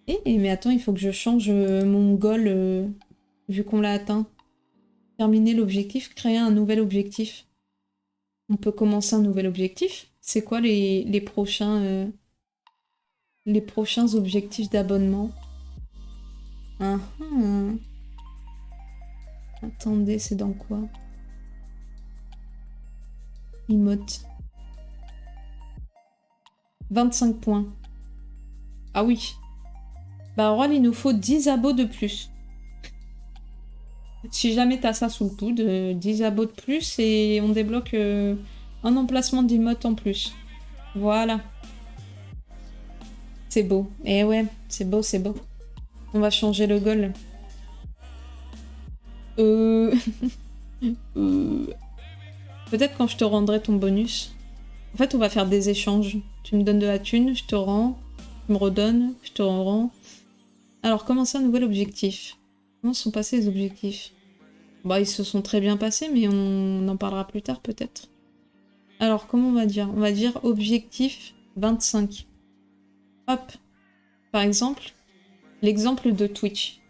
Mais attends, il faut que je change mon goal vu qu'on l'a atteint. Terminer l'objectif, créer un nouvel objectif. On peut commencer un nouvel objectif. C'est quoi les prochains objectifs d'abonnement? Attendez, c'est dans quoi? Emote. 25 points. Ah oui. Bah, Rol, il nous faut 10 abos de plus. Si jamais t'as ça sous le coude, 10 abos de plus et on débloque un emplacement d'emote en plus. Voilà. C'est beau. Eh ouais, c'est beau, c'est beau. On va changer le goal. Peut-être quand je te rendrai ton bonus. En fait, on va faire des échanges. Tu me donnes de la thune, je te rends. Tu me redonnes, je te rends. Alors, commencer un nouvel objectif. Comment sont passés les objectifs? Bah, ils se sont très bien passés, mais on en parlera plus tard, peut-être. Alors, comment on va dire? On va dire objectif 25. Hop. Par exemple, l'exemple de Twitch.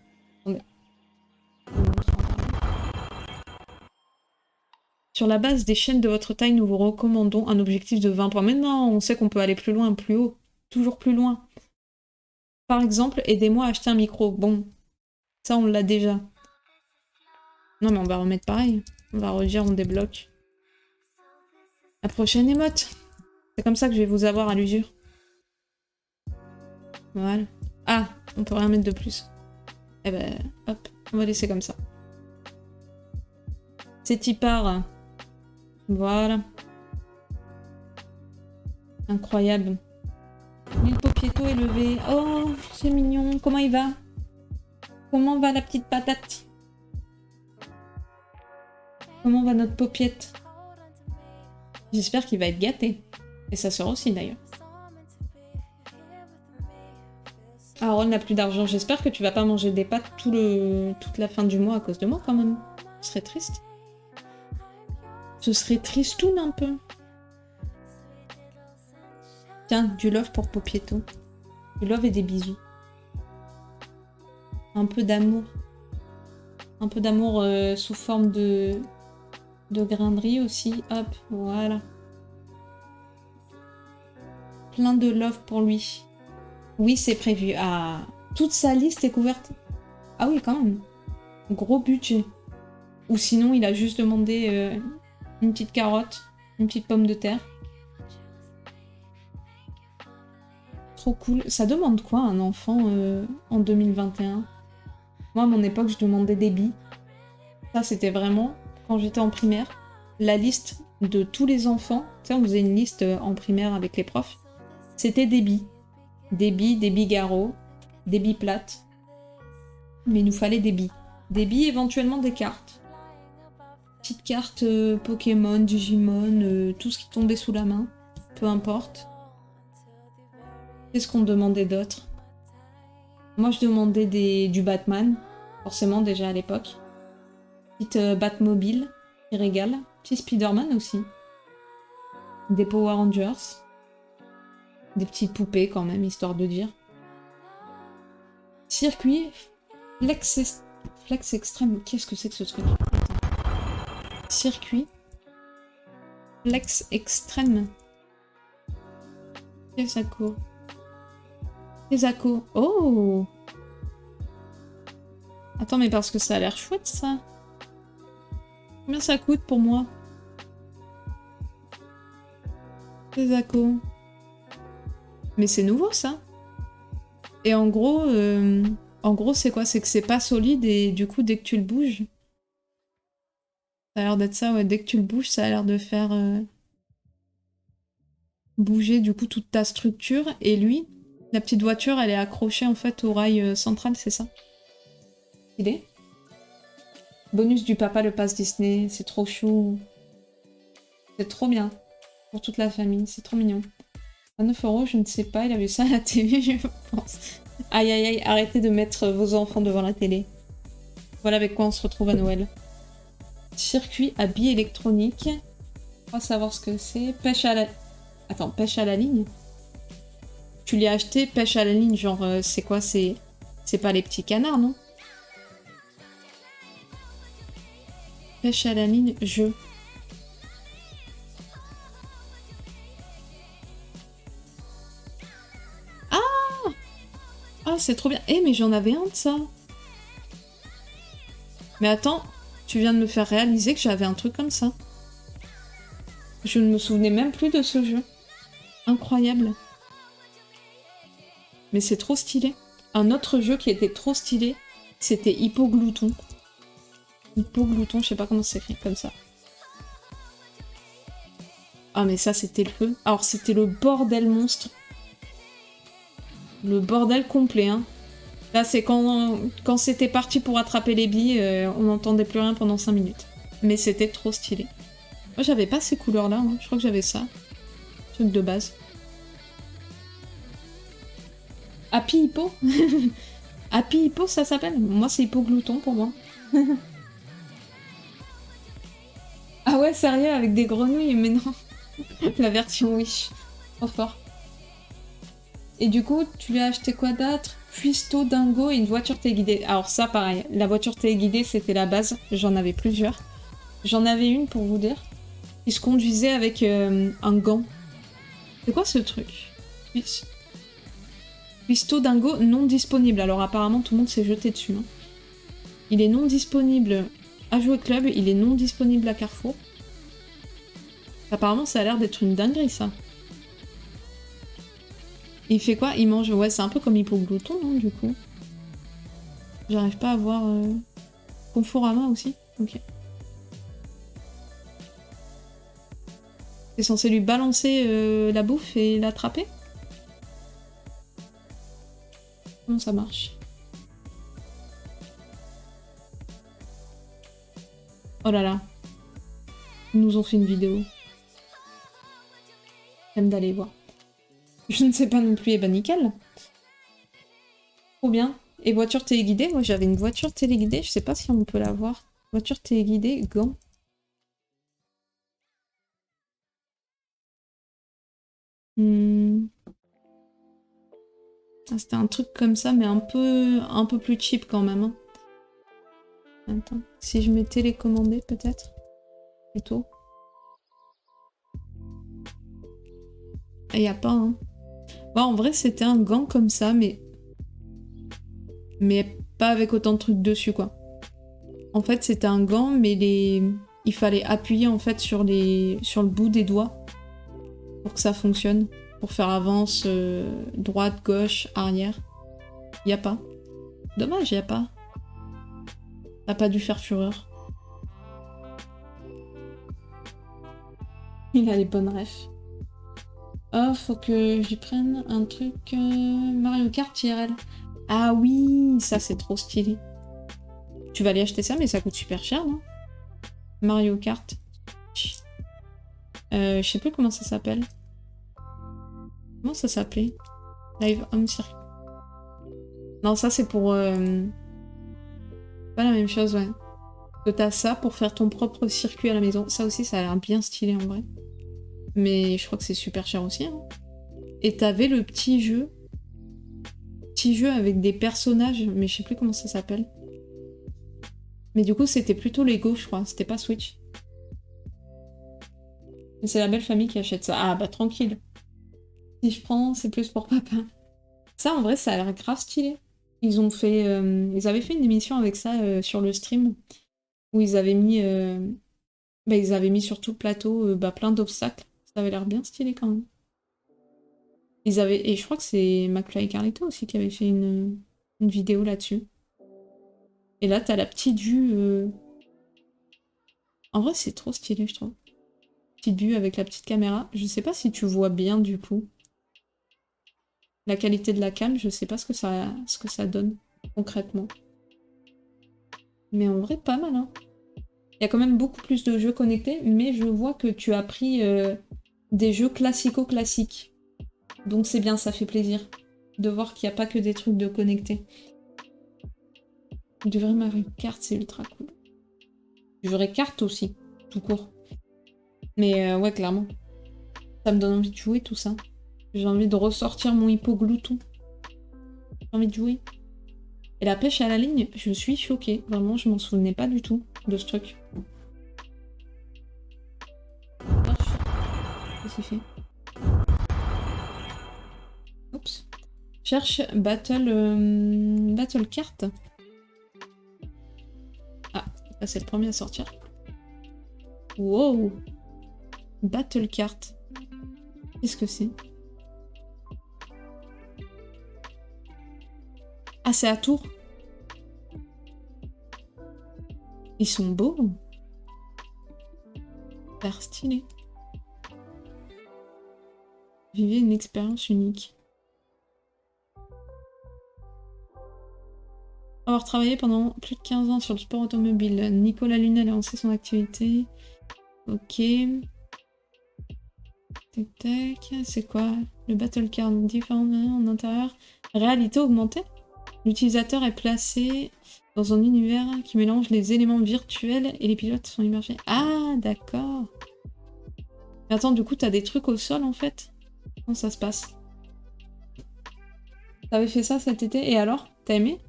Sur la base des chaînes de votre taille, nous vous recommandons un objectif de 20 points. Maintenant, on sait qu'on peut aller plus loin, plus haut. Toujours plus loin. Par exemple, aidez-moi à acheter un micro. Bon, ça, on l'a déjà. Non, mais on va remettre pareil. On va redire, on débloque. La prochaine émote. C'est comme ça que je vais vous avoir à l'usure. Voilà. Ah, on peut rien mettre de plus. Eh ben, hop, on va laisser comme ça. C'est Tipar. Voilà. Incroyable. L'île Popieto est levée. Oh, c'est mignon. Comment il va? Comment va la petite patate? Comment va notre paupiette? J'espère qu'il va être gâté. Et sa sœur aussi, d'ailleurs. Aaron n'a plus d'argent. J'espère que tu vas pas manger des pâtes toute la fin du mois à cause de moi, quand même. Ce serait triste. Ce serait tristoun un peu. Tiens, du love pour Popieto. Du love et des bisous. Un peu d'amour. Un peu d'amour sous forme de grain de riz aussi. Hop, voilà. Plein de love pour lui. Oui, c'est prévu. Ah, toute sa liste est couverte. Ah oui, quand même. Gros budget. Ou sinon, il a juste demandé une petite carotte, une petite pomme de terre. Trop cool. Ça demande quoi un enfant en 2021? Moi, à mon époque, je demandais des billes. Ça, c'était vraiment, quand j'étais en primaire, la liste de tous les enfants. Tu sais, on faisait une liste en primaire avec les profs. C'était des billes. Des billes, des bigarros, des billes plates. Mais il nous fallait des billes. Des billes, éventuellement des cartes. Petites cartes Pokémon, Digimon, tout ce qui tombait sous la main. Peu importe. Qu'est-ce qu'on demandait d'autre? Moi, je demandais du Batman, forcément déjà à l'époque. Petite Batmobile, qui régale. Petit Spider-Man aussi. Des Power Rangers. Des petites poupées quand même, histoire de dire. Circuit Flex Extrême. Qu'est-ce que c'est que ce truc? Circuit Flex Extrême. Kesako. Kesako. Oh! Attends, mais parce que ça a l'air chouette, ça. Combien ça coûte pour moi? Kesako. Mais c'est nouveau, ça. Et en gros c'est quoi? C'est que c'est pas solide et du coup, dès que tu le bouges... Ça a l'air d'être ça, ouais. Dès que tu le bouges, ça a l'air de faire... bouger, du coup, toute ta structure. Et lui, la petite voiture, elle est accrochée, en fait, au rail central, c'est ça? Idée. Bonus du papa, le pass Disney. C'est trop chou. C'est trop bien. Pour toute la famille. C'est trop mignon. À 9 €, je ne sais pas. Il a vu ça à la télé, je pense. Aïe, aïe, aïe. Arrêtez de mettre vos enfants devant la télé. Voilà avec quoi on se retrouve à Noël. Circuit à billes électroniques. On va savoir ce que c'est. Pêche à la... Attends, pêche à la ligne? Tu l'as acheté, pêche à la ligne, genre, c'est quoi? C'est pas les petits canards, non? Pêche à la ligne, jeu. Ah! Ah, c'est trop bien. Eh, mais j'en avais un de ça. Mais attends, tu viens de me faire réaliser que j'avais un truc comme ça. Je ne me souvenais même plus de ce jeu. Incroyable. Mais c'est trop stylé. Un autre jeu qui était trop stylé, c'était Hypoglouton. Hypoglouton, je sais pas comment c'est écrit comme ça. Ah mais ça c'était le feu. Alors c'était le bordel monstre. Le bordel complet, hein. Là c'est quand c'était parti pour attraper les billes, on n'entendait plus rien pendant 5 minutes. Mais c'était trop stylé. Moi j'avais pas ces couleurs là, hein. Je crois que j'avais ça. Truc de base. Happy Hippo. Happy Hippo ça s'appelle? Moi c'est Hypoglouton pour moi. Ah ouais, sérieux, avec des grenouilles, mais non. La version Wish. Trop fort. Et du coup, tu lui as acheté quoi d'autre? Cuistot, dingo et une voiture téléguidée. Alors ça, pareil. La voiture téléguidée, c'était la base. J'en avais plusieurs. J'en avais une, pour vous dire, qui se conduisait avec un gant. C'est quoi ce truc? Cuistot, dingo, non disponible. Alors apparemment, tout le monde s'est jeté dessus. Hein. Il est non disponible à Jouer Club. Il est non disponible à Carrefour. Apparemment, ça a l'air d'être une dinguerie, ça. Il fait quoi? Il mange... Ouais, c'est un peu comme Hypoglouton, non, du coup. J'arrive pas à voir... Conforama aussi? Ok. C'est censé lui balancer la bouffe et l'attraper? Comment ça marche? Oh là là. Ils nous ont fait une vidéo. J'aime d'aller voir. Je ne sais pas non plus, et bah nickel. Trop bien. Et voiture téléguidée, moi j'avais une voiture téléguidée, je sais pas si on peut la voir. Voiture téléguidée, gants. Ah, c'était un truc comme ça, mais un peu plus cheap quand même. Hein. Attends, si je mets télécommandé peut-être plutôt. Il n'y a pas, hein. Bon, en vrai, c'était un gant comme ça, mais pas avec autant de trucs dessus, quoi. En fait, c'était un gant, mais il fallait appuyer en fait sur le bout des doigts pour que ça fonctionne, pour faire avance, droite, gauche, arrière. Il n'y a pas. Dommage, il n'y a pas. T'as pas dû faire fureur. Il a les bonnes refs. Oh, faut que j'y prenne un truc Mario Kart IRL. Ah oui, ça c'est trop stylé. Tu vas aller acheter ça, mais ça coûte super cher, non? Mario Kart. Je sais plus comment ça s'appelle. Comment ça s'appelait? Live Home Circuit. Non, ça c'est pour... Pas la même chose, ouais. Que t'as ça pour faire ton propre circuit à la maison. Ça aussi, ça a l'air bien stylé en vrai. Mais je crois que c'est super cher aussi. Hein. Et t'avais le petit jeu. Petit jeu avec des personnages, mais je sais plus comment ça s'appelle. Mais du coup, c'était plutôt Lego, je crois. C'était pas Switch. Mais c'est la belle famille qui achète ça. Ah bah tranquille. Si je prends, c'est plus pour papa. Ça, en vrai, ça a l'air grave stylé. Ils avaient fait une émission avec ça sur le stream. Où ils avaient mis... ils avaient mis sur tout le plateau plein d'obstacles. Ça avait l'air bien stylé quand même. Et je crois que c'est McFly et Carlito aussi qui avait fait une vidéo là-dessus. Et là, t'as la petite vue. En vrai, c'est trop stylé, je trouve. Petite vue avec la petite caméra. Je sais pas si tu vois bien du coup. La qualité de la cam, je sais pas ce que ça donne concrètement. Mais en vrai, pas mal, hein. Il y a quand même beaucoup plus de jeux connectés, mais je vois que tu as pris des jeux classico-classiques. Donc c'est bien, ça fait plaisir de voir qu'il n'y a pas que des trucs de connectés. Du vrai Mario Kart, c'est ultra cool. Du vrai kart aussi, tout court. Mais ouais, clairement. Ça me donne envie de jouer tout ça. J'ai envie de ressortir mon hippoglouton. J'ai envie de jouer. Et la pêche à la ligne, je suis choquée. Vraiment, je m'en souvenais pas du tout de ce truc. Qu'est-ce qu'il fait? Oups. Cherche Battle Cart. Ah, là c'est le premier à sortir. Wow. Battle Cart. Qu'est-ce que c'est? Ah, c'est à tour. Ils sont beaux. Ça a l'air stylé. Vivez une expérience unique. Avoir travaillé pendant plus de 15 ans sur le sport automobile. Nicolas Lunel a lancé son activité. Ok. Tac tac. C'est quoi? Le battle card différent en intérieur. Réalité augmentée. L'utilisateur est placé dans un univers qui mélange les éléments virtuels et les pilotes sont immergés. Ah, d'accord. Mais attends, du coup, t'as des trucs au sol en fait? Comment ça se passe? T'avais fait ça cet été et alors? T'as aimé?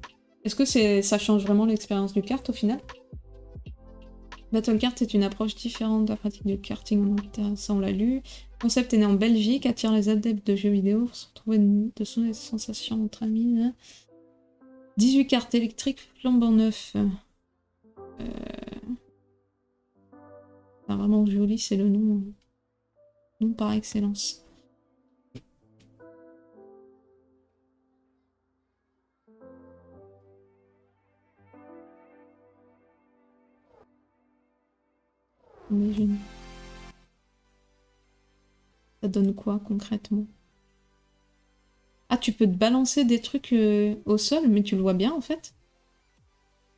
Est-ce que ça change vraiment l'expérience du kart au final? Battle Kart est une approche différente de la pratique du karting en interne, ça on l'a lu. Le concept est né en Belgique, attire les adeptes de jeux vidéo pour se retrouver de son des sensations entre amis. 18 cartes électriques flambant neuf. C'est vraiment joli, c'est le nom par excellence. Imagine. Ça donne quoi concrètement? Ah, tu peux te balancer des trucs au sol, mais tu le vois bien en fait?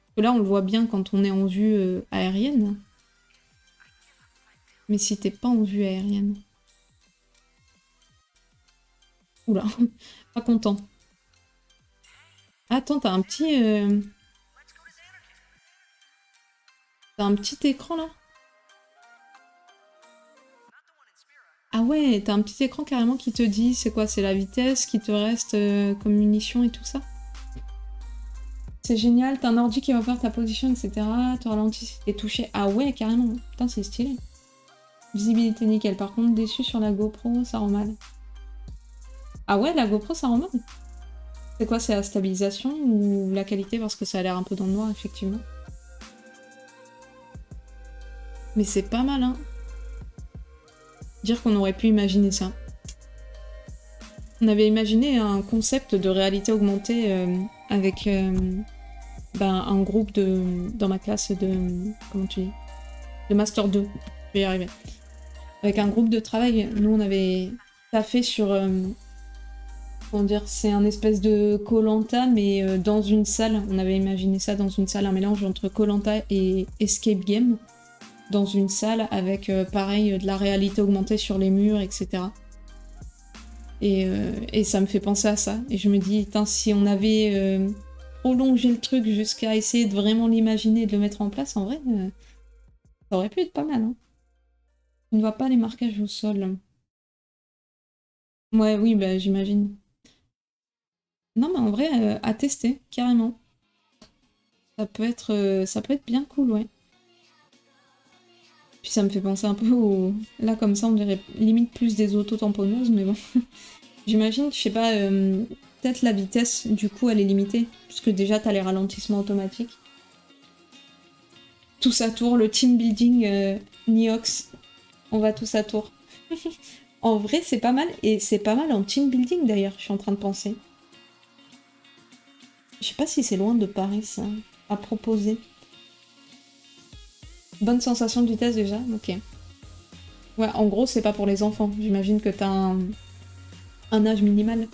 Parce que là, on le voit bien quand on est en vue aérienne. Mais si t'es pas en vue aérienne. Oula, pas content. Attends, t'as un petit... T'as un petit écran là? Ah ouais, t'as un petit écran carrément qui te dit c'est quoi? C'est la vitesse qui te reste comme munition et tout ça? C'est génial, t'as un ordi qui va faire ta position, etc. Te ralentit si t'es touché. Ah ouais, carrément. Putain, c'est stylé. Visibilité nickel. Par contre, déçu sur la GoPro, ça rend mal. Ah ouais, la GoPro, ça rend mal? C'est quoi? C'est la stabilisation ou la qualité? Parce que ça a l'air un peu dans le noir, effectivement. Mais c'est pas mal, hein. Dire qu'on aurait pu imaginer ça. On avait imaginé un concept de réalité augmentée avec un groupe dans ma classe de... Comment tu dis? De Master 2. Je vais y arriver. Avec un groupe de travail, nous on avait taffé sur... comment dire? C'est un espèce de Koh-Lanta, mais dans une salle. On avait imaginé ça dans une salle, un mélange entre Koh-Lanta et Escape Game. Dans une salle avec, pareil, de la réalité augmentée sur les murs, etc. Et ça me fait penser à ça. Et je me dis, putain, si on avait prolongé le truc jusqu'à essayer de vraiment l'imaginer et de le mettre en place, en vrai, ça aurait pu être pas mal. Hein. On ne voit pas les marquages au sol. Ouais, oui, bah j'imagine. Non, mais en vrai, à tester, carrément. Ça peut être bien cool, ouais. Puis ça me fait penser un peu au... Là, comme ça, on dirait limite plus des auto-tamponneuses, mais bon. J'imagine, je sais pas, peut-être la vitesse, du coup, elle est limitée. Puisque déjà, t'as les ralentissements automatiques. Tous à tour, le team building Niox. On va tous à tour. En vrai, c'est pas mal. Et c'est pas mal en team building, d'ailleurs, je suis en train de penser. Je sais pas si c'est loin de Paris, ça, à proposer. Bonne sensation de vitesse, déjà. Ok. Ouais, en gros, c'est pas pour les enfants. J'imagine que t'as un âge minimal.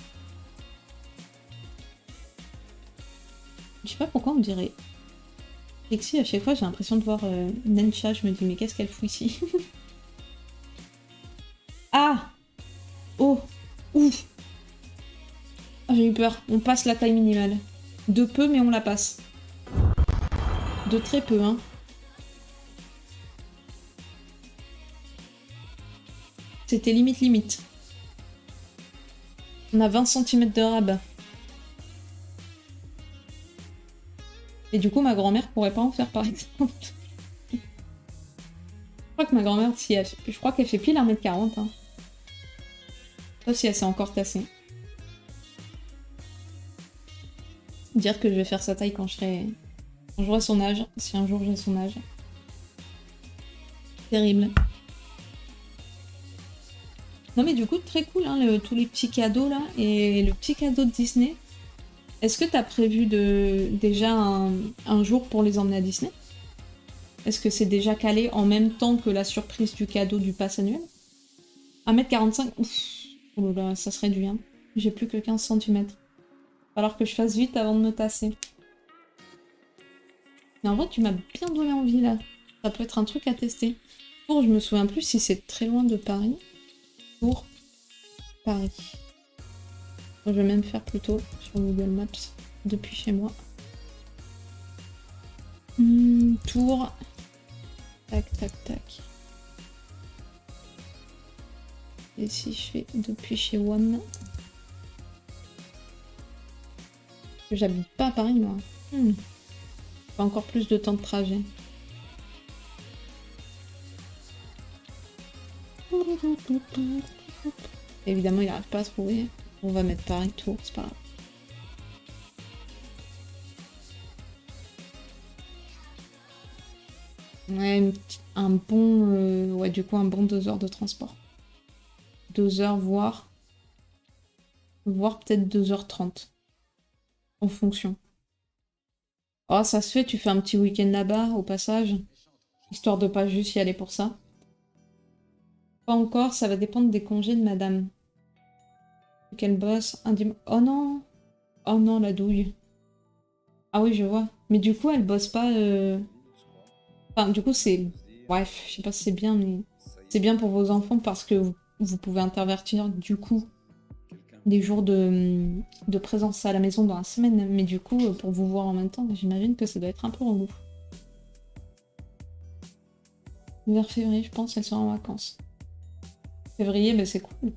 Je sais pas pourquoi on dirait. Lexi, à chaque fois, j'ai l'impression de voir Nensha. Je me dis, mais qu'est-ce qu'elle fout ici? Ah! Oh! Ouf! Ah, j'ai eu peur. On passe la taille minimale. De peu, mais on la passe. De très peu, hein. C'était limite limite. On a 20 cm de rab. Et du coup, ma grand-mère pourrait pas en faire, par exemple. Je crois que ma grand-mère, si elle... je crois qu'elle fait pile 1m40. Hein. Sauf si elle s'est encore tassée. Dire que je vais faire sa taille quand je serai... Quand j'aurai son âge, si un jour j'ai son âge. Terrible. Non mais du coup, très cool, hein, tous les petits cadeaux là. Et le petit cadeau de Disney. Est-ce que t'as prévu déjà un jour pour les emmener à Disney? Est-ce que c'est déjà calé en même temps que la surprise du cadeau du pass annuel? 1m45, ouf. Oh là là, ça se réduit, hein. J'ai plus que 15 cm. Alors que je fasse vite avant de me tasser. Mais en vrai, tu m'as bien donné envie là. Ça peut être un truc à tester. Pour, je me souviens plus si c'est très loin de Paris. Pour Paris. Je vais même faire plutôt sur Google Maps depuis chez moi. Tour. Tac, tac, tac. Et si je fais depuis chez WAM. J'habite pas à Paris, moi. Pas encore plus de temps de trajet. Évidemment, il n'arrive pas à se trouver. On va mettre Paris Tour, c'est pas grave. Ouais, un bon... ouais, du coup, un bon 2 heures de transport. 2 heures, voire peut-être 2h30. En fonction. Oh, ça se fait, tu fais un petit week-end là-bas, au passage. Histoire de pas juste y aller pour ça. Pas encore, ça va dépendre des congés de madame. Qu'elle bosse un dimanche. Oh non! Oh non, la douille. Ah oui, je vois. Mais du coup, elle bosse pas... Enfin, du coup, c'est... Bref, je sais pas si c'est bien, mais... C'est bien pour vos enfants parce que vous pouvez intervertir, du coup, des jours de présence à la maison dans la semaine. Mais du coup, pour vous voir en même temps, j'imagine que ça doit être un peu relou. Vers février, je pense, elle sera en vacances. Février, ben c'est cool.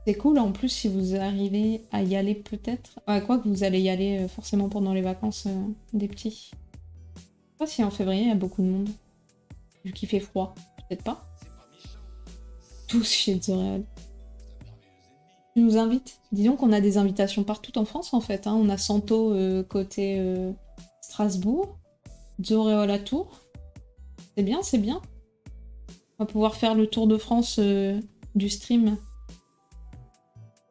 C'est cool, en plus, si vous arrivez à y aller peut-être. Ouais, quoi que vous allez y aller forcément pendant les vacances des petits. Je sais pas si en février, il y a beaucoup de monde. Vu qu'il fait froid. Peut-être pas. Tous chez The Real. Tu nous invites? Disons qu'on a des invitations partout en France, en fait. Hein. On a Santo côté Strasbourg. Zoréol à Tours. C'est bien, c'est bien. On va pouvoir faire le tour de France du stream.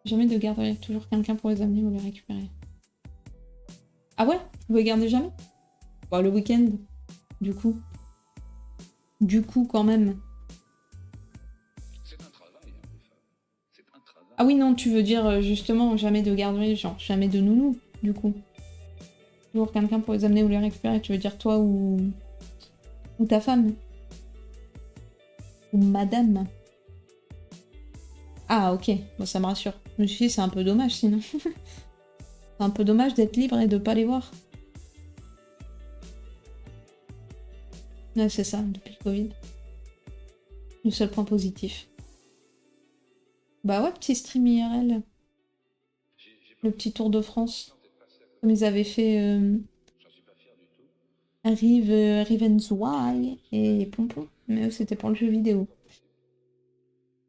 Jamais de garder toujours quelqu'un pour les amener ou les récupérer. Ah ouais? Vous les gardez jamais? Bah, le week-end, du coup. Du coup, quand même.
C'est un travail, hein, c'est un travail.
Ah oui, non, tu veux dire justement jamais de garderie, genre jamais de nounou, du coup. Toujours quelqu'un pour les amener ou les récupérer. Tu veux dire toi ou ta femme? Ou madame? Ah, ok. Bon, ça me rassure. Je me suis dit, c'est un peu dommage, sinon. C'est un peu dommage d'être libre et de pas les voir. Ouais, c'est ça, depuis le Covid. Le seul point positif. Bah ouais, petit stream IRL. Le petit Tour de France. Comme ils avaient fait Ravensway et Pompon. Mais eux, c'était pour le jeu vidéo.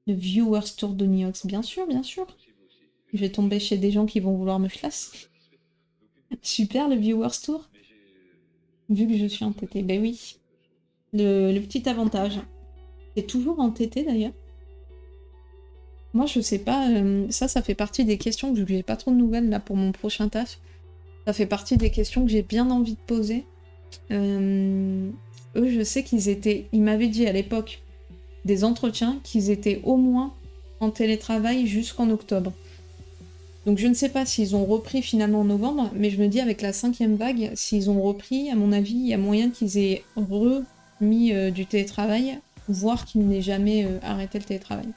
Le Viewers Tour de Niox, bien sûr, bien sûr. Je vais tomber chez des gens qui vont vouloir me chlasser. Super, le Viewers Tour. Vu que je suis entêtée. Ben oui. Le petit avantage. C'est toujours entêté d'ailleurs. Moi, je sais pas. Ça fait partie des questions, vu que j'ai pas trop de nouvelles là pour mon prochain taf. Ça fait partie des questions que j'ai bien envie de poser. Eux, je sais qu'ils étaient. Ils m'avaient dit à l'époque des entretiens qu'ils étaient au moins en télétravail jusqu'en octobre. Donc je ne sais pas s'ils ont repris finalement en novembre, mais je me dis avec la 5e vague, s'ils ont repris, à mon avis, il y a moyen qu'ils aient remis du télétravail, voire qu'ils n'aient jamais arrêté le télétravail.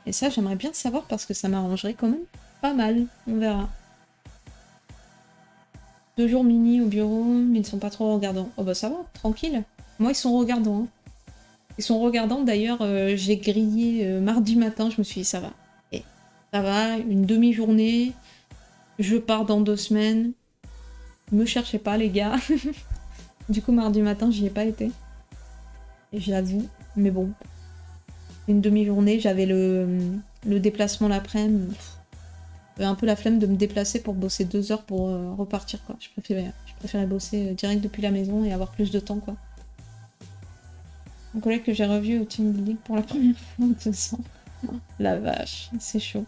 Et ça, j'aimerais bien savoir parce que ça m'arrangerait quand même pas mal. On verra. 2 jours mini au bureau, mais ils ne sont pas trop regardants. Oh bah ça va, tranquille. Moi, ils sont regardants. Hein. Ils sont regardants, d'ailleurs, j'ai grillé mardi matin, je me suis dit ça va. Et ça va, une demi-journée, je pars dans 2 semaines. Me cherchez pas, les gars. Du coup, mardi matin, j'y ai pas été. Et j'avoue, mais bon. Une demi-journée, j'avais le déplacement l'après-midi. J'avais un peu la flemme de me déplacer pour bosser 2 heures pour repartir, quoi. Je préférais bosser direct depuis la maison et avoir plus de temps, quoi. Un collègue que j'ai revu au team building pour la première fois en 2 ans. La vache, c'est chaud.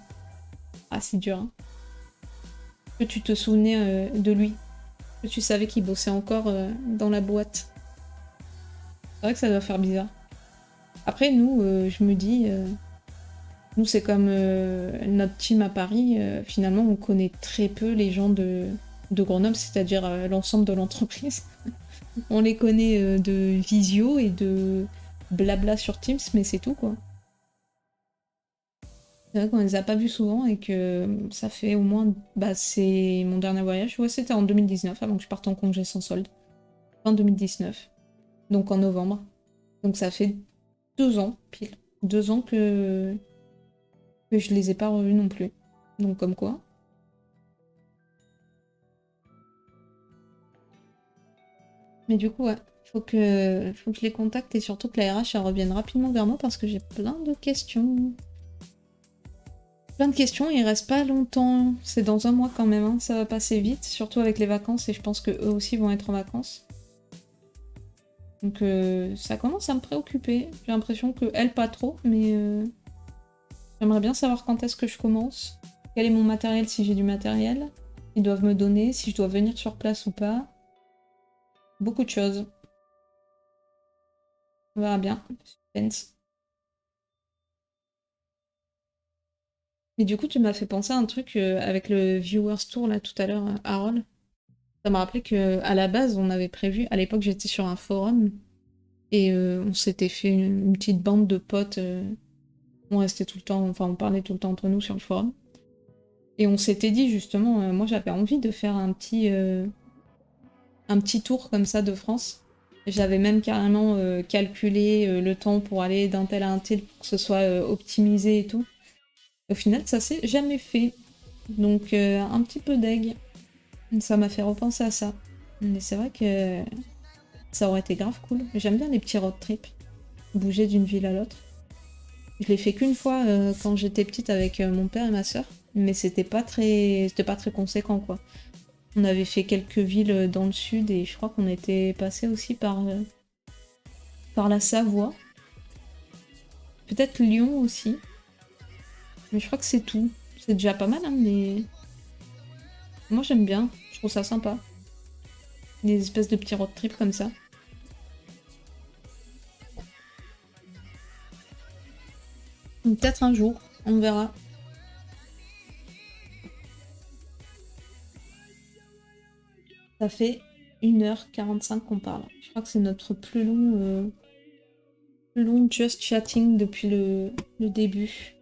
Ah, c'est dur, hein. Que tu te souvenais de lui. Que tu savais qu'il bossait encore dans la boîte. C'est vrai que ça doit faire bizarre. Après, nous, je me dis... nous, c'est comme notre team à Paris. Finalement, on connaît très peu les gens de Grenoble, c'est-à-dire l'ensemble de l'entreprise. On les connaît de visio et de blabla sur Teams, mais c'est tout, quoi. C'est vrai qu'on les a pas vus souvent et que ça fait au moins... Bah, c'est mon dernier voyage. Ouais, c'était en 2019, avant que je parte en congé sans solde. Fin 2019. Donc en novembre. Donc ça fait 2 ans, pile. 2 ans que je les ai pas revus non plus. Donc comme quoi. Mais du coup, ouais. Faut que je les contacte et surtout que la RH elle revienne rapidement vers moi parce que j'ai plein de questions. Plein de questions, il reste pas longtemps. C'est dans 1 mois quand même, hein. Ça va passer vite, surtout avec les vacances et je pense que eux aussi vont être en vacances. Donc ça commence à me préoccuper. J'ai l'impression que elle pas trop, mais j'aimerais bien savoir quand est-ce que je commence. Quel est mon matériel si j'ai du matériel. Ils doivent me donner, si je dois venir sur place ou pas. Beaucoup de choses. On verra bien. Suspense. Mais du coup, tu m'as fait penser à un truc avec le Viewers Tour là tout à l'heure, Harold. Ça m'a rappelé que à la base, on avait prévu. À l'époque, j'étais sur un forum et on s'était fait une petite bande de potes. On restait tout le temps, enfin, on parlait tout le temps entre nous sur le forum. Et on s'était dit justement, moi j'avais envie de faire un petit tour comme ça de France. J'avais même carrément calculé le temps pour aller d'un tel à un tel pour que ce soit optimisé et tout. Au final, ça s'est jamais fait. Donc un petit peu deg. Ça m'a fait repenser à ça. Mais c'est vrai que ça aurait été grave cool. J'aime bien les petits road trips. Bouger d'une ville à l'autre. Je l'ai fait qu'une fois quand j'étais petite avec mon père et ma soeur. Mais c'était pas très conséquent, quoi. On avait fait quelques villes dans le sud et je crois qu'on était passé aussi par la Savoie. Peut-être Lyon aussi. Mais je crois que c'est tout. C'est déjà pas mal, hein, mais... Moi j'aime bien. Je trouve ça sympa. Des espèces de petits road trips comme ça. Peut-être un jour, on verra. Ça fait 1h45 qu'on parle. Je crois que c'est notre plus long just chatting depuis le début.